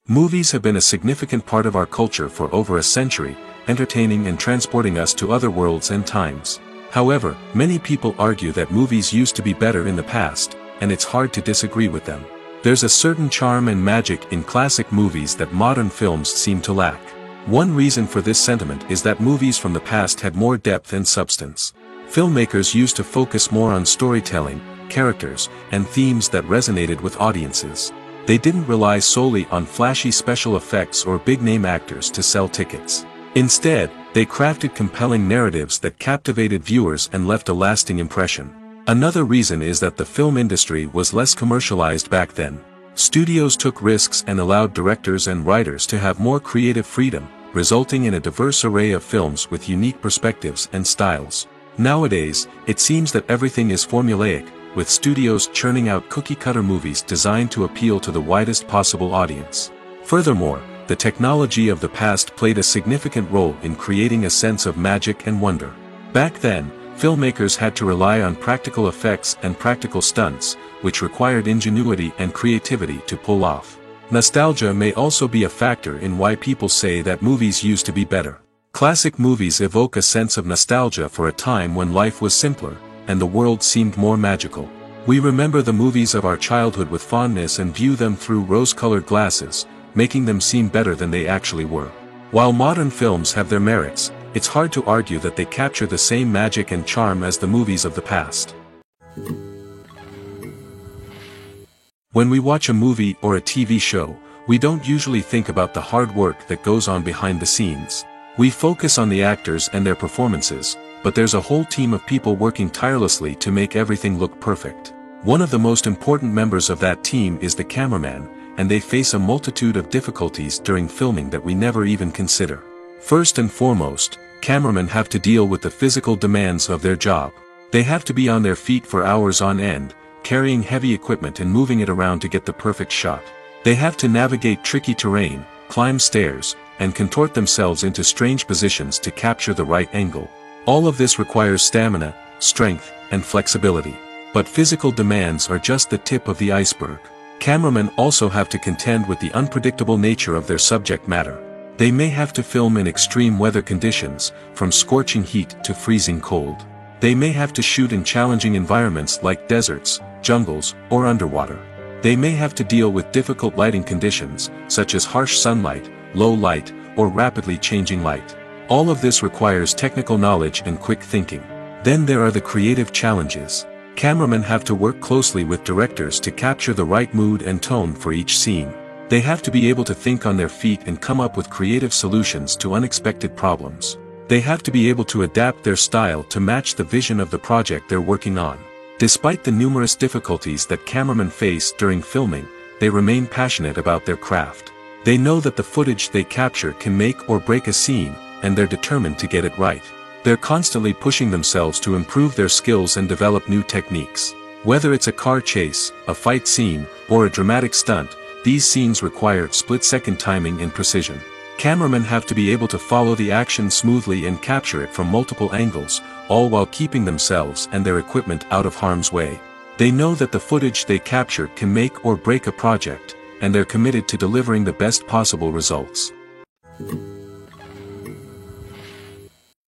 Movies have been a significant part of our culture for over a century, entertaining and transporting us to other worlds and times. However, many people argue that movies used to be better in the past, and it's hard to disagree with them. There's a certain charm and magic in classic movies that modern films seem to lack. One reason for this sentiment is that movies from the past had more depth and substance. Filmmakers used to focus more on storytelling, characters, and themes that resonated with audiences. They didn't rely solely on flashy special effects or big-name actors to sell tickets. Instead, they crafted compelling narratives that captivated viewers and left a lasting impression. Another reason is that the film industry was less commercialized back then. Studios took risks and allowed directors and writers to have more creative freedom, resulting in a diverse array of films with unique perspectives and styles. Nowadays, it seems that everything is formulaic, with studios churning out cookie-cutter movies designed to appeal to the widest possible audience. Furthermore, the technology of the past played a significant role in creating a sense of magic and wonder. Back then, filmmakers had to rely on practical effects and practical stunts, which required ingenuity and creativity to pull off. Nostalgia may also be a factor in why people say that movies used to be better. Classic movies evoke a sense of nostalgia for a time when life was simpler, and the world seemed more magical. We remember the movies of our childhood with fondness and view them through rose-colored glasses, making them seem better than they actually were. While modern films have their merits, it's hard to argue that they capture the same magic and charm as the movies of the past. When we watch a movie or a TV show, we don't usually think about the hard work that goes on behind the scenes. We focus on the actors and their performances, but there's a whole team of people working tirelessly to make everything look perfect. One of the most important members of that team is the cameraman, and they face a multitude of difficulties during filming that we never even consider. First and foremost, cameramen have to deal with the physical demands of their job. They have to be on their feet for hours on end, carrying heavy equipment and moving it around to get the perfect shot. They have to navigate tricky terrain, climb stairs, and contort themselves into strange positions to capture the right angle. All of this requires stamina, strength, and flexibility. But physical demands are just the tip of the iceberg. Cameramen also have to contend with the unpredictable nature of their subject matter. They may have to film in extreme weather conditions, from scorching heat to freezing cold. They may have to shoot in challenging environments like deserts, jungles, or underwater. They may have to deal with difficult lighting conditions, such as harsh sunlight, low light, or rapidly changing light. All of this requires technical knowledge and quick thinking. Then there are the creative challenges. Cameramen have to work closely with directors to capture the right mood and tone for each scene. They have to be able to think on their feet and come up with creative solutions to unexpected problems. They have to be able to adapt their style to match the vision of the project they're working on. Despite the numerous difficulties that cameramen face during filming, they remain passionate about their craft. They know that the footage they capture can make or break a scene, and they're determined to get it right. They're constantly pushing themselves to improve their skills and develop new techniques. Whether it's a car chase, a fight scene, or a dramatic stunt, these scenes require split-second timing and precision. Cameramen have to be able to follow the action smoothly and capture it from multiple angles, all while keeping themselves and their equipment out of harm's way. They know that the footage they capture can make or break a project, and they're committed to delivering the best possible results.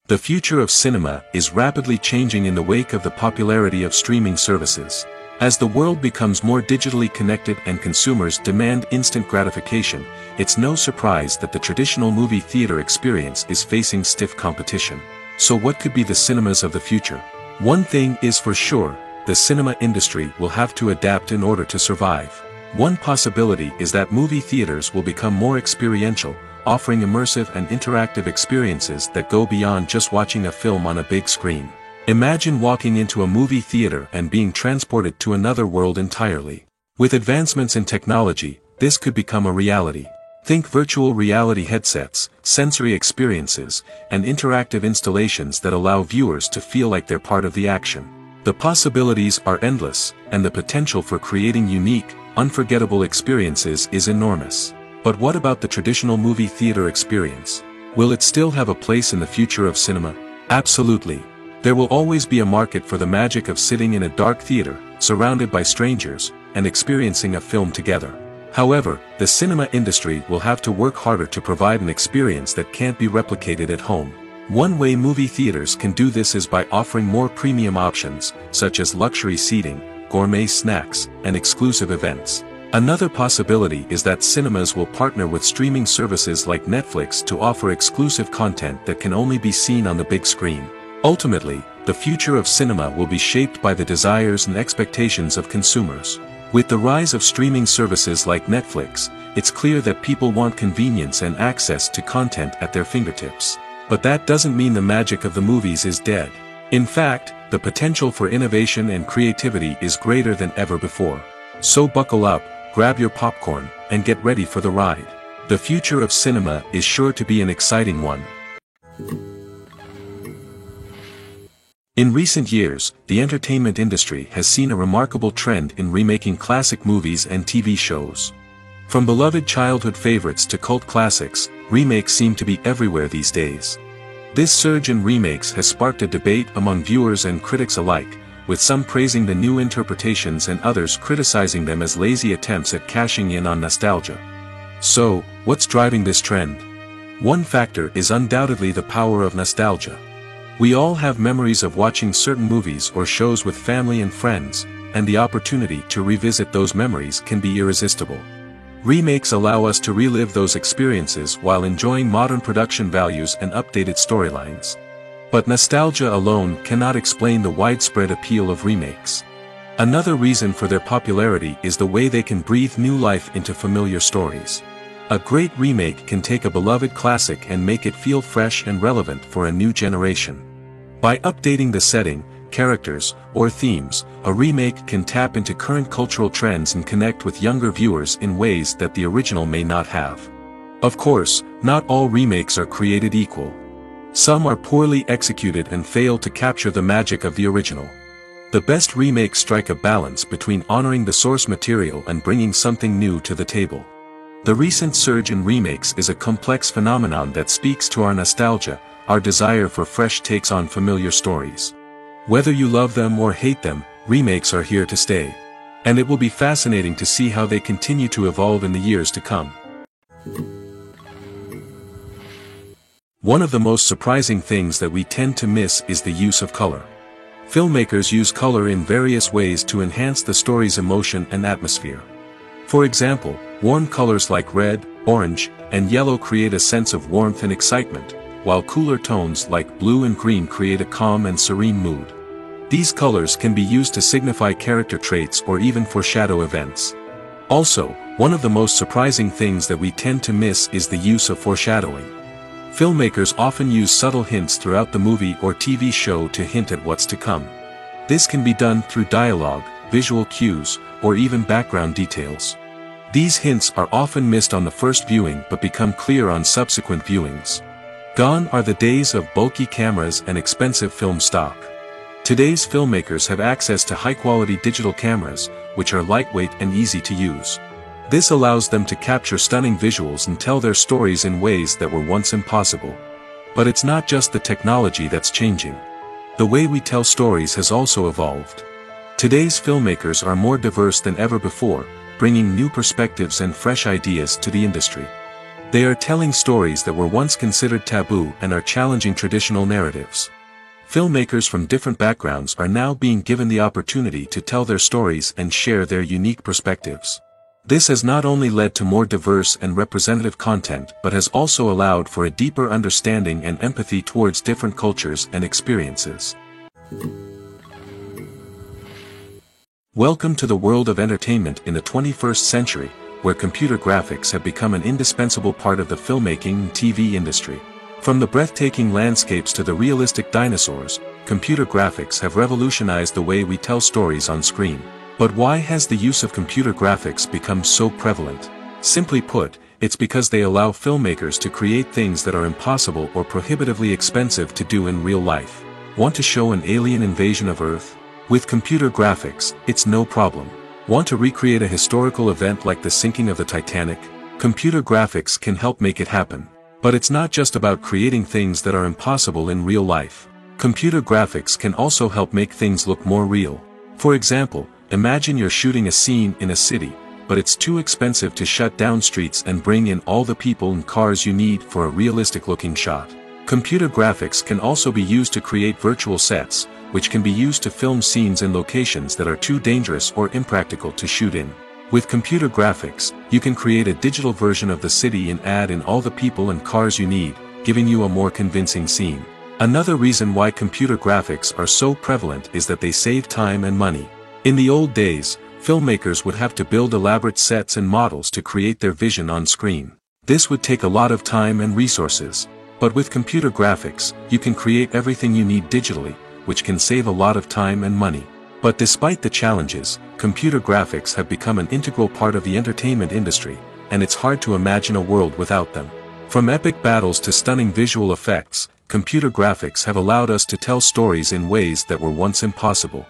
The future of cinema is rapidly changing in the wake of the popularity of streaming services. As the world becomes more digitally connected and consumers demand instant gratification, it's no surprise that the traditional movie theater experience is facing stiff competition. So what could be the cinemas of the future? One thing is for sure, the cinema industry will have to adapt in order to survive. One possibility is that movie theaters will become more experiential, offering immersive and interactive experiences that go beyond just watching a film on a big screen. Imagine walking into a movie theater and being transported to another world entirely. With advancements in technology, this could become a reality. Think virtual reality headsets, sensory experiences, and interactive installations that allow viewers to feel like they're part of the action. The possibilities are endless, and the potential for creating unique, unforgettable experiences is enormous. But what about the traditional movie theater experience? Will it still have a place in the future of cinema? Absolutely. There will always be a market for the magic of sitting in a dark theater, surrounded by strangers, and experiencing a film together. However, the cinema industry will have to work harder to provide an experience that can't be replicated at home. One way movie theaters can do this is by offering more premium options, such as luxury seating, gourmet snacks, and exclusive events. Another possibility is that cinemas will partner with streaming services like Netflix to offer exclusive content that can only be seen on the big screen. Ultimately, the future of cinema will be shaped by the desires and expectations of consumers. With the rise of streaming services like Netflix, it's clear that people want convenience and access to content at their fingertips. But that doesn't mean the magic of the movies is dead. In fact, the potential for innovation and creativity is greater than ever before. So buckle up, grab your popcorn, and get ready for the ride. The future of cinema is sure to be an exciting one. In recent years, the entertainment industry has seen a remarkable trend in remaking classic movies and TV shows. From beloved childhood favorites to cult classics, remakes seem to be everywhere these days. This surge in remakes has sparked a debate among viewers and critics alike, with some praising the new interpretations and others criticizing them as lazy attempts at cashing in on nostalgia. So, what's driving this trend? One factor is undoubtedly the power of nostalgia. We all have memories of watching certain movies or shows with family and friends, and the opportunity to revisit those memories can be irresistible. Remakes allow us to relive those experiences while enjoying modern production values and updated storylines. But nostalgia alone cannot explain the widespread appeal of remakes. Another reason for their popularity is the way they can breathe new life into familiar stories. A great remake can take a beloved classic and make it feel fresh and relevant for a new generation. By updating the setting, characters, or themes, a remake can tap into current cultural trends and connect with younger viewers in ways that the original may not have. Of course, not all remakes are created equal. Some are poorly executed and fail to capture the magic of the original. The best remakes strike a balance between honoring the source material and bringing something new to the table. The recent surge in remakes is a complex phenomenon that speaks to our nostalgia, our desire for fresh takes on familiar stories. Whether you love them or hate them, remakes are here to stay. And it will be fascinating to see how they continue to evolve in the years to come. One of the most surprising things that we tend to miss is the use of color. Filmmakers use color in various ways to enhance the story's emotion and atmosphere. For example, warm colors like red, orange, and yellow create a sense of warmth and excitement, while cooler tones like blue and green create a calm and serene mood. These colors can be used to signify character traits or even foreshadow events. Also, one of the most surprising things that we tend to miss is the use of foreshadowing. Filmmakers often use subtle hints throughout the movie or TV show to hint at what's to come. This can be done through dialogue, visual cues, or even background details. These hints are often missed on the first viewing but become clear on subsequent viewings. Gone are the days of bulky cameras and expensive film stock. Today's filmmakers have access to high-quality digital cameras, which are lightweight and easy to use. This allows them to capture stunning visuals and tell their stories in ways that were once impossible. But it's not just the technology that's changing. The way we tell stories has also evolved. Today's filmmakers are more diverse than ever before, bringing new perspectives and fresh ideas to the industry. They are telling stories that were once considered taboo and are challenging traditional narratives. Filmmakers from different backgrounds are now being given the opportunity to tell their stories and share their unique perspectives. This has not only led to more diverse and representative content but has also allowed for a deeper understanding and empathy towards different cultures and experiences. Welcome to the world of entertainment in the 21st century, where computer graphics have become an indispensable part of the filmmaking and TV industry. From the breathtaking landscapes to the realistic dinosaurs, computer graphics have revolutionized the way we tell stories on screen. But why has the use of computer graphics become so prevalent? Simply put, it's because they allow filmmakers to create things that are impossible or prohibitively expensive to do in real life. Want to show an alien invasion of Earth? With computer graphics, it's no problem. Want to recreate a historical event like the sinking of the Titanic? Computer graphics can help make it happen. But it's not just about creating things that are impossible in real life. Computer graphics can also help make things look more real. For example, imagine you're shooting a scene in a city, but it's too expensive to shut down streets and bring in all the people and cars you need for a realistic-looking shot. Computer graphics can also be used to create virtual sets, which can be used to film scenes in locations that are too dangerous or impractical to shoot in. With computer graphics, you can create a digital version of the city and add in all the people and cars you need, giving you a more convincing scene. Another reason why computer graphics are so prevalent is that they save time and money. In the old days, filmmakers would have to build elaborate sets and models to create their vision on screen. This would take a lot of time and resources. But with computer graphics, you can create everything you need digitally, which can save a lot of time and money. But despite the challenges, computer graphics have become an integral part of the entertainment industry, and it's hard to imagine a world without them. From epic battles to stunning visual effects, computer graphics have allowed us to tell stories in ways that were once impossible.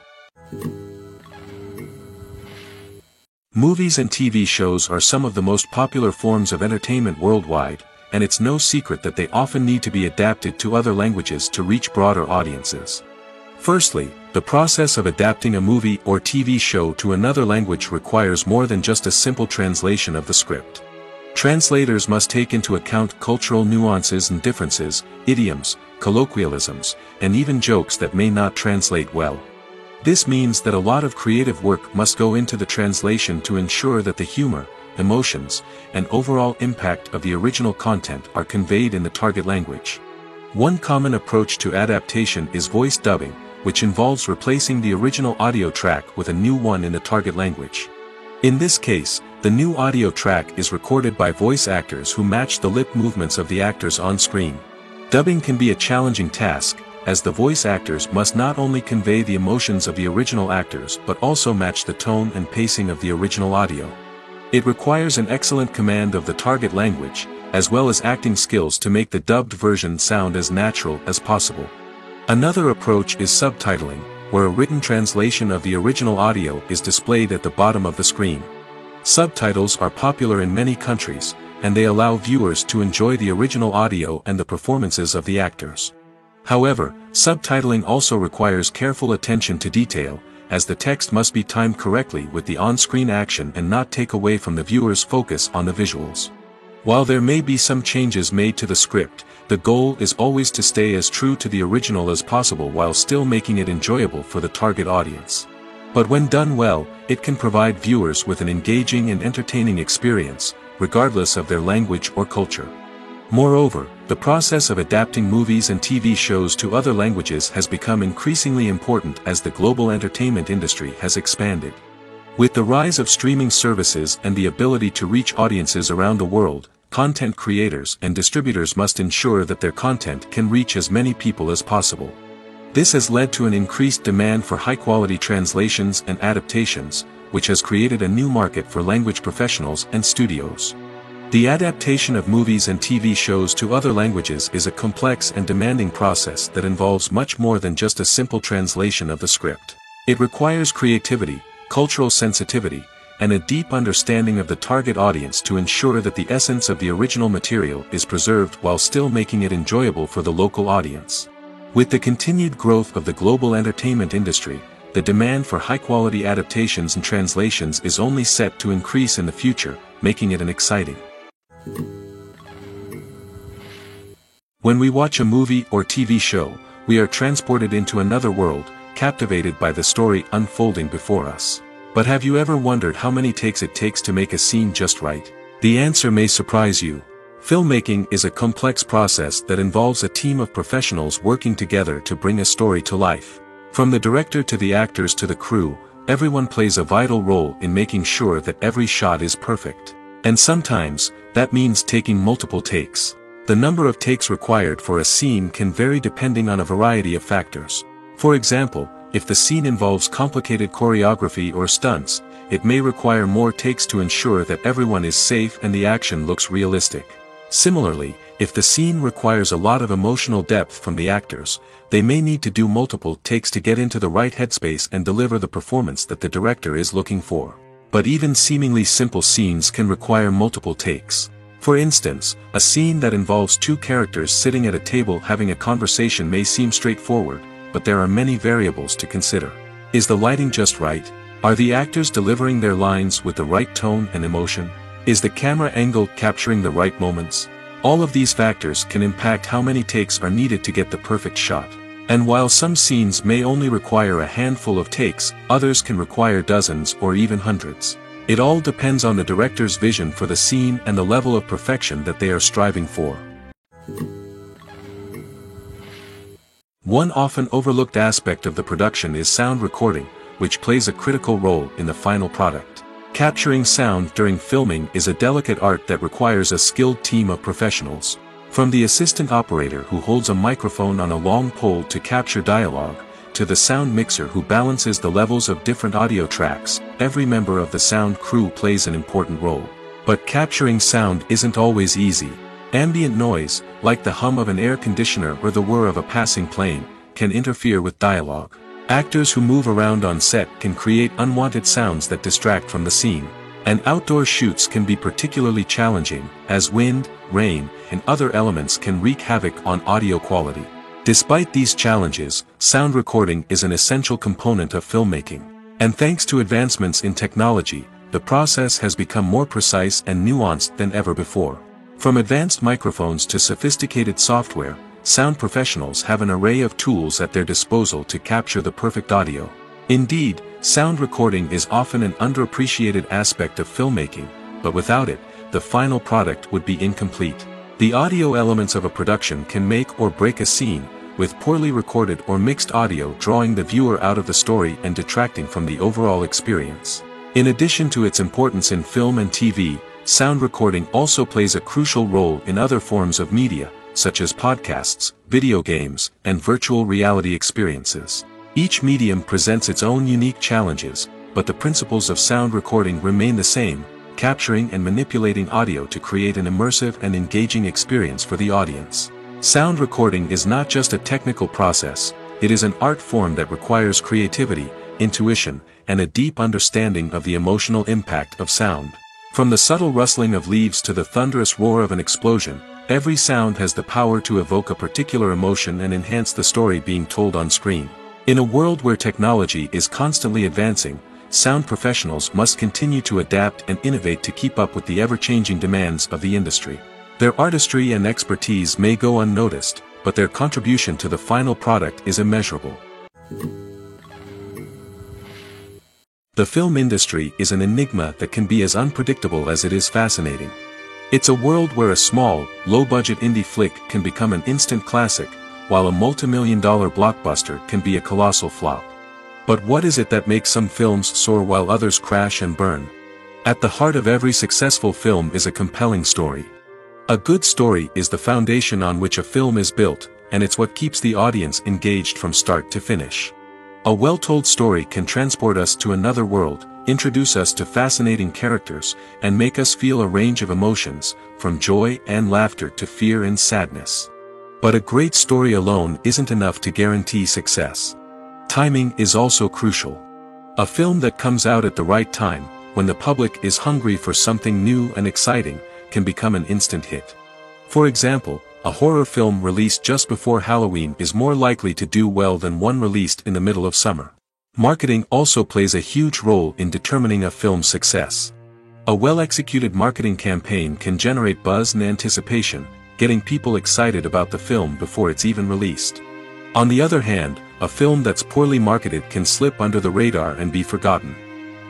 Movies and TV shows are some of the most popular forms of entertainment worldwide, and it's no secret that they often need to be adapted to other languages to reach broader audiences. Firstly, the process of adapting a movie or TV show to another language requires more than just a simple translation of the script. Translators must take into account cultural nuances and differences, idioms, colloquialisms, and even jokes that may not translate well. This means that a lot of creative work must go into the translation to ensure that the humor, emotions, and overall impact of the original content are conveyed in the target language. One common approach to adaptation is voice dubbing, which involves replacing the original audio track with a new one in the target language. In this case, the new audio track is recorded by voice actors who match the lip movements of the actors on screen. Dubbing can be a challenging task, as the voice actors must not only convey the emotions of the original actors but also match the tone and pacing of the original audio. It requires an excellent command of the target language, as well as acting skills to make the dubbed version sound as natural as possible. Another approach is subtitling, where a written translation of the original audio is displayed at the bottom of the screen. Subtitles are popular in many countries, and they allow viewers to enjoy the original audio and the performances of the actors. However, subtitling also requires careful attention to detail, as the text must be timed correctly with the on-screen action and not take away from the viewer's focus on the visuals. While there may be some changes made to the script, the goal is always to stay as true to the original as possible while still making it enjoyable for the target audience. But when done well, it can provide viewers with an engaging and entertaining experience, regardless of their language or culture. Moreover, the process of adapting movies and TV shows to other languages has become increasingly important as the global entertainment industry has expanded. With the rise of streaming services and the ability to reach audiences around the world, content creators and distributors must ensure that their content can reach as many people as possible. This has led to an increased demand for high-quality translations and adaptations, which has created a new market for language professionals and studios. The adaptation of movies and TV shows to other languages is a complex and demanding process that involves much more than just a simple translation of the script. It requires creativity, cultural sensitivity, and a deep understanding of the target audience to ensure that the essence of the original material is preserved while still making it enjoyable for the local audience. With the continued growth of the global entertainment industry, the demand for high-quality adaptations and translations is only set to increase in the future, making it an exciting. When we watch a movie or TV show, we are transported into another world, captivated by the story unfolding before us. But have you ever wondered how many takes it takes to make a scene just right? The answer may surprise you. Filmmaking is a complex process that involves a team of professionals working together to bring a story to life. From the director to the actors to the crew, everyone plays a vital role in making sure that every shot is perfect. And sometimes, that means taking multiple takes. The number of takes required for a scene can vary depending on a variety of factors. For example, if the scene involves complicated choreography or stunts, it may require more takes to ensure that everyone is safe and the action looks realistic. Similarly, if the scene requires a lot of emotional depth from the actors, they may need to do multiple takes to get into the right headspace and deliver the performance that the director is looking for. But even seemingly simple scenes can require multiple takes. For instance, a scene that involves two characters sitting at a table having a conversation may seem straightforward, but there are many variables to consider. Is the lighting just right? Are the actors delivering their lines with the right tone and emotion? Is the camera angle capturing the right moments? All of these factors can impact how many takes are needed to get the perfect shot. And while some scenes may only require a handful of takes, others can require dozens or even hundreds. It all depends on the director's vision for the scene and the level of perfection that they are striving for. One often overlooked aspect of the production is sound recording, which plays a critical role in the final product. Capturing sound during filming is a delicate art that requires a skilled team of professionals. From the assistant operator who holds a microphone on a long pole to capture dialogue, to the sound mixer who balances the levels of different audio tracks, every member of the sound crew plays an important role. But capturing sound isn't always easy. Ambient noise, like the hum of an air conditioner or the whir of a passing plane, can interfere with dialogue. Actors who move around on set can create unwanted sounds that distract from the scene. And outdoor shoots can be particularly challenging, as wind, rain, and other elements can wreak havoc on audio quality. Despite these challenges, sound recording is an essential component of filmmaking. And thanks to advancements in technology, the process has become more precise and nuanced than ever before. From advanced microphones to sophisticated software, sound professionals have an array of tools at their disposal to capture the perfect audio. Indeed, sound recording is often an underappreciated aspect of filmmaking, but without it, the final product would be incomplete. The audio elements of a production can make or break a scene, with poorly recorded or mixed audio drawing the viewer out of the story and detracting from the overall experience. In addition to its importance in film and TV, sound recording also plays a crucial role in other forms of media, such as podcasts, video games, and virtual reality experiences. Each medium presents its own unique challenges, but the principles of sound recording remain the same, capturing and manipulating audio to create an immersive and engaging experience for the audience. Sound recording is not just a technical process, it is an art form that requires creativity, intuition, and a deep understanding of the emotional impact of sound. From the subtle rustling of leaves to the thunderous roar of an explosion, every sound has the power to evoke a particular emotion and enhance the story being told on screen. In a world where technology is constantly advancing, sound professionals must continue to adapt and innovate to keep up with the ever-changing demands of the industry. Their artistry and expertise may go unnoticed, but their contribution to the final product is immeasurable. The film industry is an enigma that can be as unpredictable as it is fascinating. It's a world where a small, low-budget indie flick can become an instant classic, while a multi-million-dollar blockbuster can be a colossal flop. But what is it that makes some films soar while others crash and burn? At the heart of every successful film is a compelling story. A good story is the foundation on which a film is built, and it's what keeps the audience engaged from start to finish. A well-told story can transport us to another world, introduce us to fascinating characters, and make us feel a range of emotions, from joy and laughter to fear and sadness. But a great story alone isn't enough to guarantee success. Timing is also crucial. A film that comes out at the right time, when the public is hungry for something new and exciting, can become an instant hit. For example, a horror film released just before Halloween is more likely to do well than one released in the middle of summer. Marketing also plays a huge role in determining a film's success. A well-executed marketing campaign can generate buzz and anticipation, getting people excited about the film before it's even released. On the other hand, a film that's poorly marketed can slip under the radar and be forgotten.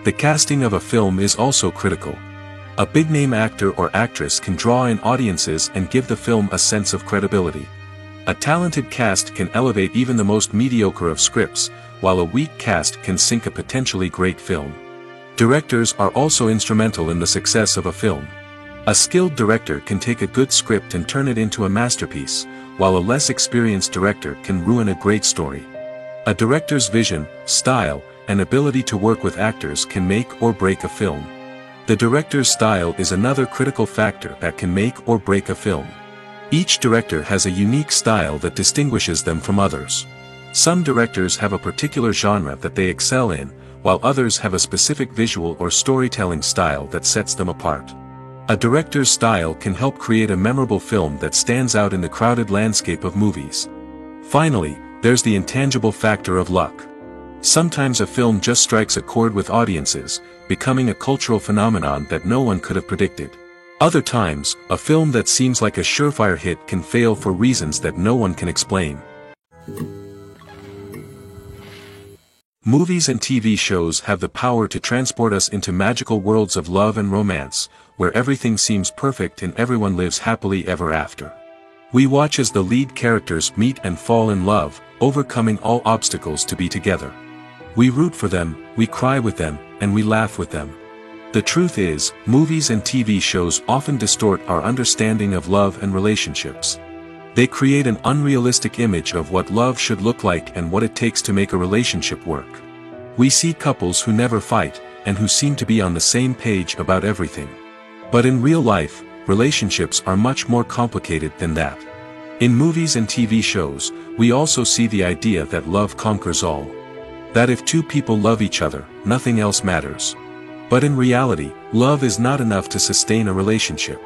The casting of a film is also critical. A big-name actor or actress can draw in audiences and give the film a sense of credibility. A talented cast can elevate even the most mediocre of scripts, while a weak cast can sink a potentially great film. Directors are also instrumental in the success of a film. A skilled director can take a good script and turn it into a masterpiece, while a less experienced director can ruin a great story. A director's vision, style, and ability to work with actors can make or break a film. The director's style is another critical factor that can make or break a film. Each director has a unique style that distinguishes them from others. Some directors have a particular genre that they excel in, while others have a specific visual or storytelling style that sets them apart. A director's style can help create a memorable film that stands out in the crowded landscape of movies. Finally, there's the intangible factor of luck. Sometimes a film just strikes a chord with audiences, becoming a cultural phenomenon that no one could have predicted. Other times, a film that seems like a surefire hit can fail for reasons that no one can explain. Movies and TV shows have the power to transport us into magical worlds of love and romance, where everything seems perfect and everyone lives happily ever after. We watch as the lead characters meet and fall in love, overcoming all obstacles to be together. We root for them, we cry with them, and we laugh with them. The truth is, movies and TV shows often distort our understanding of love and relationships. They create an unrealistic image of what love should look like and what it takes to make a relationship work. We see couples who never fight, and who seem to be on the same page about everything. But in real life, relationships are much more complicated than that. In movies and TV shows, we also see the idea that love conquers all. That if two people love each other, nothing else matters. But in reality, love is not enough to sustain a relationship.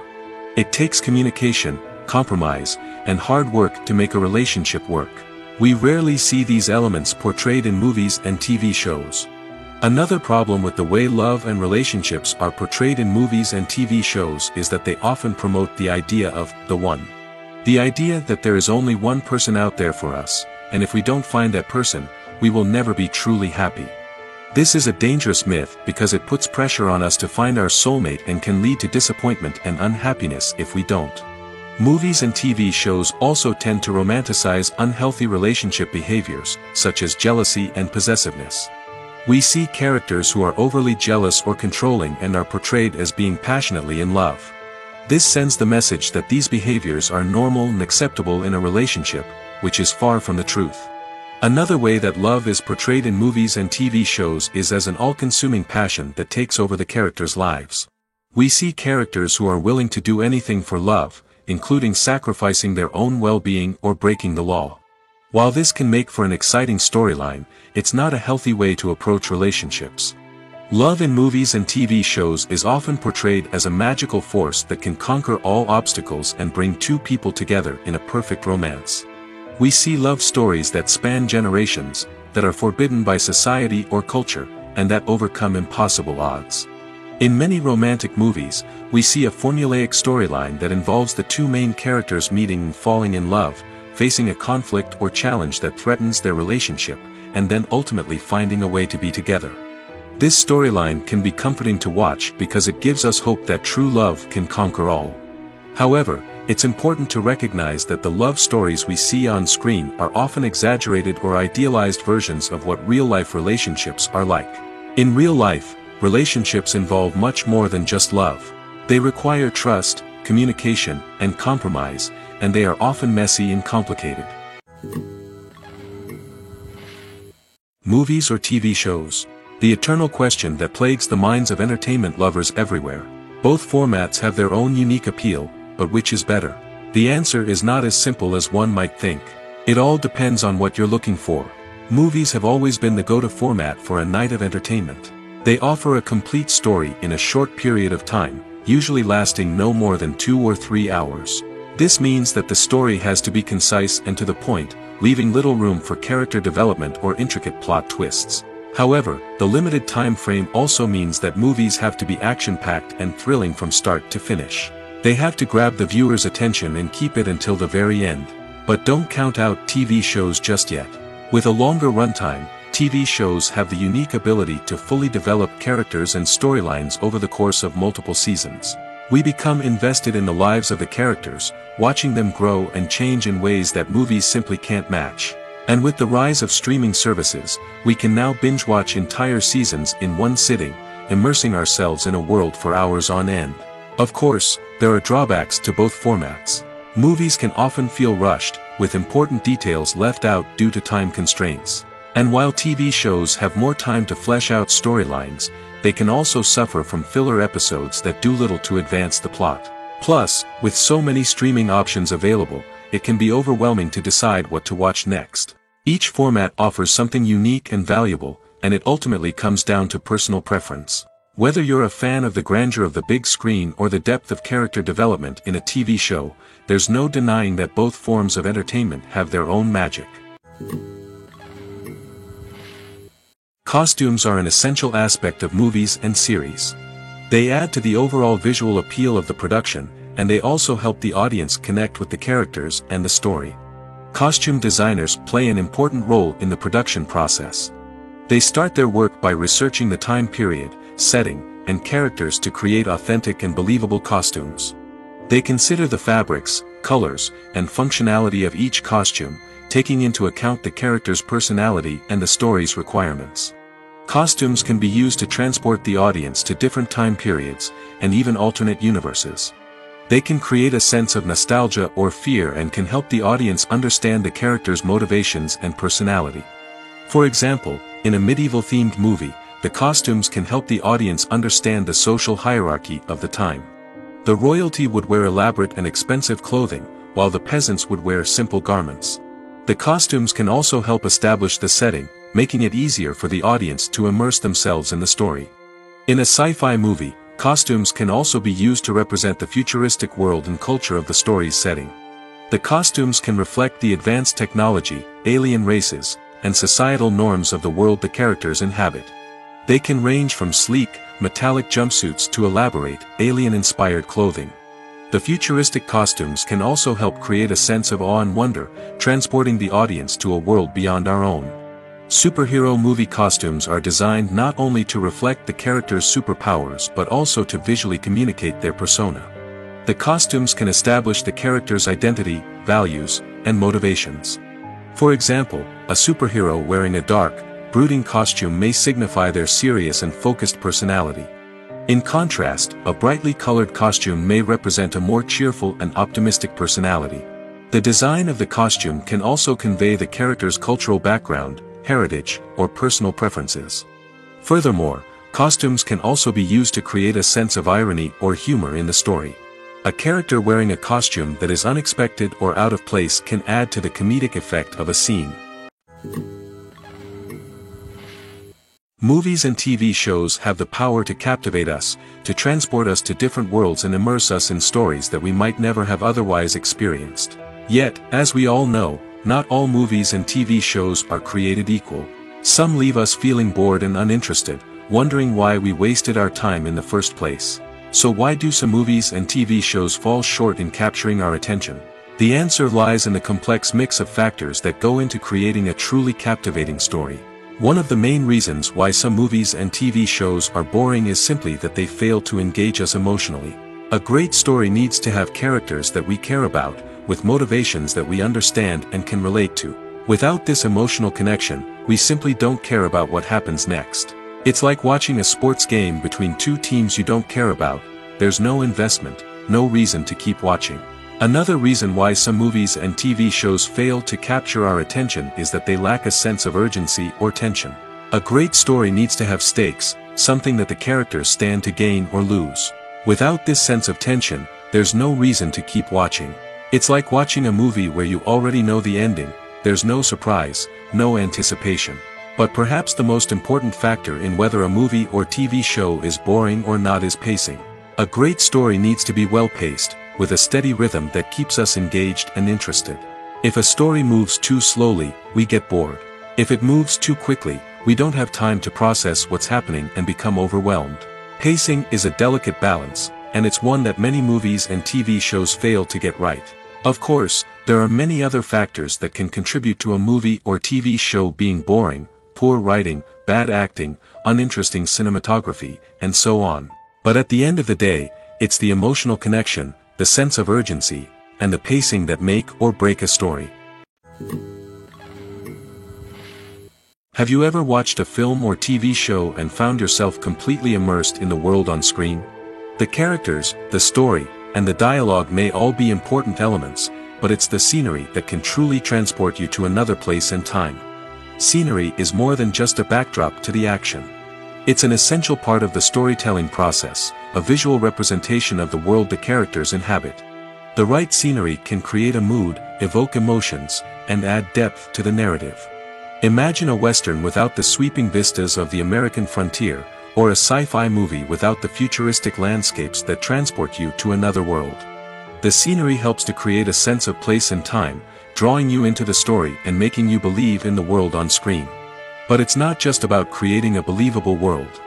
It takes communication, compromise, and hard work to make a relationship work. We rarely see these elements portrayed in movies and TV shows. Another problem with the way love and relationships are portrayed in movies and TV shows is that they often promote the idea of the one. The idea that there is only one person out there for us, and if we don't find that person, we will never be truly happy. This is a dangerous myth because it puts pressure on us to find our soulmate and can lead to disappointment and unhappiness if we don't. Movies and TV shows also tend to romanticize unhealthy relationship behaviors, such as jealousy and possessiveness. We see characters who are overly jealous or controlling and are portrayed as being passionately in love. This sends the message that these behaviors are normal and acceptable in a relationship, which is far from the truth. Another way that love is portrayed in movies and TV shows is as an all-consuming passion that takes over the characters' lives. We see characters who are willing to do anything for love, including sacrificing their own well-being or breaking the law. While this can make for an exciting storyline, it's not a healthy way to approach relationships. Love in movies and TV shows is often portrayed as a magical force that can conquer all obstacles and bring two people together in a perfect romance. We see love stories that span generations, that are forbidden by society or culture, and that overcome impossible odds. In many romantic movies, we see a formulaic storyline that involves the two main characters meeting and falling in love, facing a conflict or challenge that threatens their relationship, and then ultimately finding a way to be together. This storyline can be comforting to watch because it gives us hope that true love can conquer all. However, it's important to recognize that the love stories we see on screen are often exaggerated or idealized versions of what real-life relationships are like. In real life, relationships involve much more than just love. They require trust, communication, and compromise, and they are often messy and complicated. Movies or TV shows? The eternal question that plagues the minds of entertainment lovers everywhere. Both formats have their own unique appeal, but which is better? The answer is not as simple as one might think. It all depends on what you're looking for. Movies have always been the go-to format for a night of entertainment. They offer a complete story in a short period of time, usually lasting no more than 2 or 3 hours. This means that the story has to be concise and to the point, leaving little room for character development or intricate plot twists. However, the limited time frame also means that movies have to be action-packed and thrilling from start to finish. They have to grab the viewer's attention and keep it until the very end. But don't count out TV shows just yet. With a longer runtime, TV shows have the unique ability to fully develop characters and storylines over the course of multiple seasons. We become invested in the lives of the characters, watching them grow and change in ways that movies simply can't match. And with the rise of streaming services, we can now binge-watch entire seasons in one sitting, immersing ourselves in a world for hours on end. Of course, there are drawbacks to both formats. Movies can often feel rushed, with important details left out due to time constraints. And while TV shows have more time to flesh out storylines, they can also suffer from filler episodes that do little to advance the plot. Plus, with so many streaming options available, it can be overwhelming to decide what to watch next. Each format offers something unique and valuable, and it ultimately comes down to personal preference. Whether you're a fan of the grandeur of the big screen or the depth of character development in a TV show, there's no denying that both forms of entertainment have their own magic. Costumes are an essential aspect of movies and series. They add to the overall visual appeal of the production, and they also help the audience connect with the characters and the story. Costume designers play an important role in the production process. They start their work by researching the time period, setting, and characters to create authentic and believable costumes. They consider the fabrics, colors, and functionality of each costume, taking into account the character's personality and the story's requirements. Costumes can be used to transport the audience to different time periods, and even alternate universes. They can create a sense of nostalgia or fear and can help the audience understand the character's motivations and personality. For example, in a medieval-themed movie, the costumes can help the audience understand the social hierarchy of the time. The royalty would wear elaborate and expensive clothing, while the peasants would wear simple garments. The costumes can also help establish the setting, making it easier for the audience to immerse themselves in the story. In a sci-fi movie, costumes can also be used to represent the futuristic world and culture of the story's setting. The costumes can reflect the advanced technology, alien races, and societal norms of the world the characters inhabit. They can range from sleek, metallic jumpsuits to elaborate, alien-inspired clothing. The futuristic costumes can also help create a sense of awe and wonder, transporting the audience to a world beyond our own. Superhero movie costumes are designed not only to reflect the character's superpowers but also to visually communicate their persona. The costumes can establish the character's identity, values, and motivations. For example, a superhero wearing a dark, brooding costume may signify their serious and focused personality. In contrast, a brightly colored costume may represent a more cheerful and optimistic personality. The design of the costume can also convey the character's cultural background, heritage, or personal preferences. Furthermore, costumes can also be used to create a sense of irony or humor in the story. A character wearing a costume that is unexpected or out of place can add to the comedic effect of a scene. Movies and TV shows have the power to captivate us, to transport us to different worlds and immerse us in stories that we might never have otherwise experienced. Yet, as we all know, not all movies and TV shows are created equal. Some leave us feeling bored and uninterested, wondering why we wasted our time in the first place. So why do some movies and TV shows fall short in capturing our attention? The answer lies in the complex mix of factors that go into creating a truly captivating story. One of the main reasons why some movies and TV shows are boring is simply that they fail to engage us emotionally. A great story needs to have characters that we care about, with motivations that we understand and can relate to. Without this emotional connection, we simply don't care about what happens next. It's like watching a sports game between two teams you don't care about. There's no investment, no reason to keep watching. Another reason why some movies and TV shows fail to capture our attention is that they lack a sense of urgency or tension. A great story needs to have stakes, something that the characters stand to gain or lose. Without this sense of tension, there's no reason to keep watching. It's like watching a movie where you already know the ending, there's no surprise, no anticipation. But perhaps the most important factor in whether a movie or TV show is boring or not is pacing. A great story needs to be well-paced, with a steady rhythm that keeps us engaged and interested. If a story moves too slowly, we get bored. If it moves too quickly, we don't have time to process what's happening and become overwhelmed. Pacing is a delicate balance, and it's one that many movies and TV shows fail to get right. Of course, there are many other factors that can contribute to a movie or TV show being boring: poor writing, bad acting, uninteresting cinematography, and so on. But at the end of the day, it's the emotional connection, the sense of urgency, and the pacing that make or break a story. Have you ever watched a film or TV show and found yourself completely immersed in the world on screen? The characters, the story, and the dialogue may all be important elements, but it's the scenery that can truly transport you to another place and time. Scenery is more than just a backdrop to the action. It's an essential part of the storytelling process, a visual representation of the world the characters inhabit. The right scenery can create a mood, evoke emotions, and add depth to the narrative. Imagine a Western without the sweeping vistas of the American frontier, or a sci-fi movie without the futuristic landscapes that transport you to another world. The scenery helps to create a sense of place and time, drawing you into the story and making you believe in the world on screen. But it's not just about creating a believable world.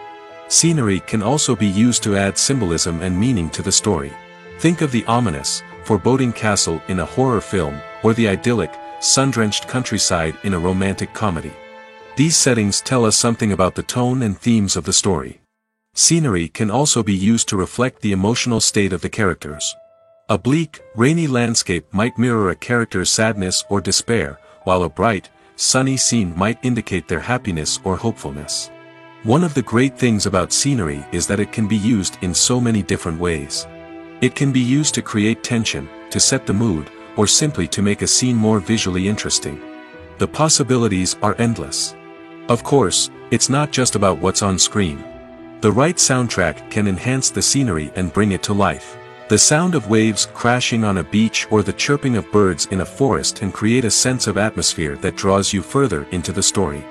Scenery can also be used to add symbolism and meaning to the story. Think of the ominous, foreboding castle in a horror film, or the idyllic, sun-drenched countryside in a romantic comedy. These settings tell us something about the tone and themes of the story. Scenery can also be used to reflect the emotional state of the characters. A bleak, rainy landscape might mirror a character's sadness or despair, while a bright, sunny scene might indicate their happiness or hopefulness. One of the great things about scenery is that it can be used in so many different ways. It can be used to create tension, to set the mood, or simply to make a scene more visually interesting. The possibilities are endless. Of course, it's not just about what's on screen. The right soundtrack can enhance the scenery and bring it to life. The sound of waves crashing on a beach or the chirping of birds in a forest can create a sense of atmosphere that draws you further into the story.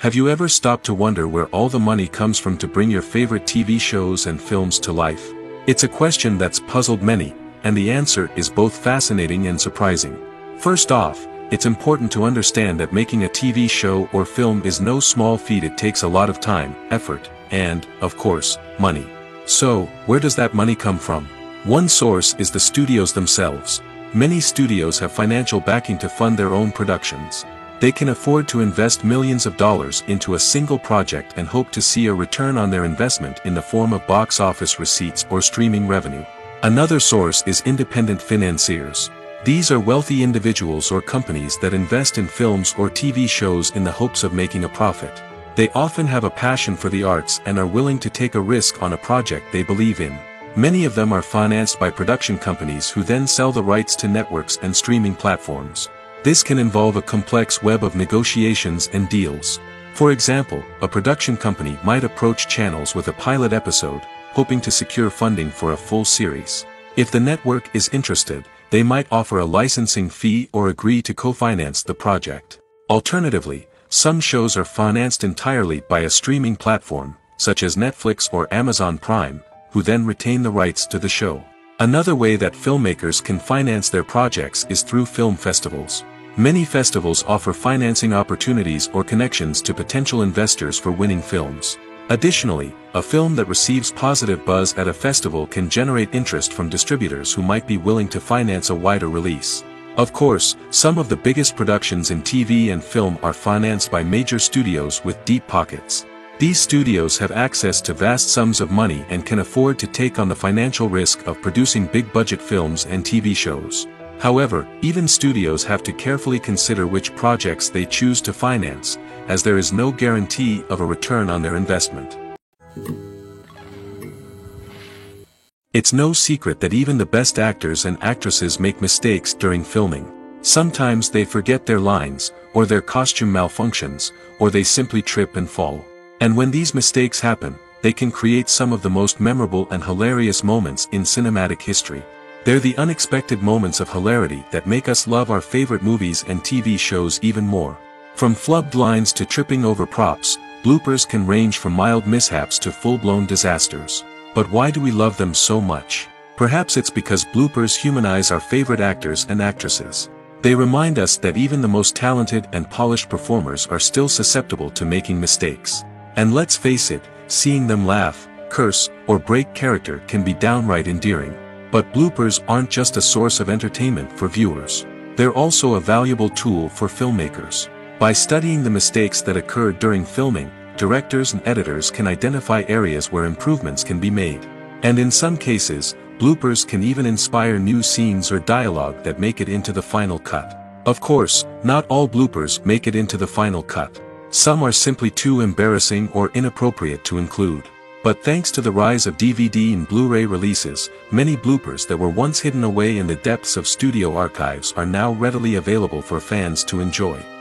Have you ever stopped to wonder where all the money comes from to bring your favorite TV shows and films to life? It's a question that's puzzled many, and the answer is both fascinating and surprising. First off, it's important to understand that making a TV show or film is no small feat. It takes a lot of time, effort, and, of course, money. So, where does that money come from? One source is the studios themselves. Many studios have financial backing to fund their own productions. They can afford to invest millions of dollars into a single project and hope to see a return on their investment in the form of box office receipts or streaming revenue. Another source is independent financiers. These are wealthy individuals or companies that invest in films or TV shows in the hopes of making a profit. They often have a passion for the arts and are willing to take a risk on a project they believe in. Many of them are financed by production companies who then sell the rights to networks and streaming platforms. This can involve a complex web of negotiations and deals. For example, a production company might approach channels with a pilot episode, hoping to secure funding for a full series. If the network is interested, they might offer a licensing fee or agree to co-finance the project. Alternatively, some shows are financed entirely by a streaming platform, such as Netflix or Amazon Prime, who then retain the rights to the show. Another way that filmmakers can finance their projects is through film festivals. Many festivals offer financing opportunities or connections to potential investors for winning films. Additionally, a film that receives positive buzz at a festival can generate interest from distributors who might be willing to finance a wider release. Of course, some of the biggest productions in TV and film are financed by major studios with deep pockets. These studios have access to vast sums of money and can afford to take on the financial risk of producing big-budget films and TV shows. However, even studios have to carefully consider which projects they choose to finance, as there is no guarantee of a return on their investment. It's no secret that even the best actors and actresses make mistakes during filming. Sometimes they forget their lines, or their costume malfunctions, or they simply trip and fall. And when these mistakes happen, they can create some of the most memorable and hilarious moments in cinematic history. They're the unexpected moments of hilarity that make us love our favorite movies and TV shows even more. From flubbed lines to tripping over props, bloopers can range from mild mishaps to full-blown disasters. But why do we love them so much? Perhaps it's because bloopers humanize our favorite actors and actresses. They remind us that even the most talented and polished performers are still susceptible to making mistakes. And let's face it, seeing them laugh, curse, or break character can be downright endearing. But bloopers aren't just a source of entertainment for viewers. They're also a valuable tool for filmmakers. By studying the mistakes that occurred during filming, directors and editors can identify areas where improvements can be made. And in some cases, bloopers can even inspire new scenes or dialogue that make it into the final cut. Of course, not all bloopers make it into the final cut. Some are simply too embarrassing or inappropriate to include. But thanks to the rise of DVD and Blu-ray releases, many bloopers that were once hidden away in the depths of studio archives are now readily available for fans to enjoy.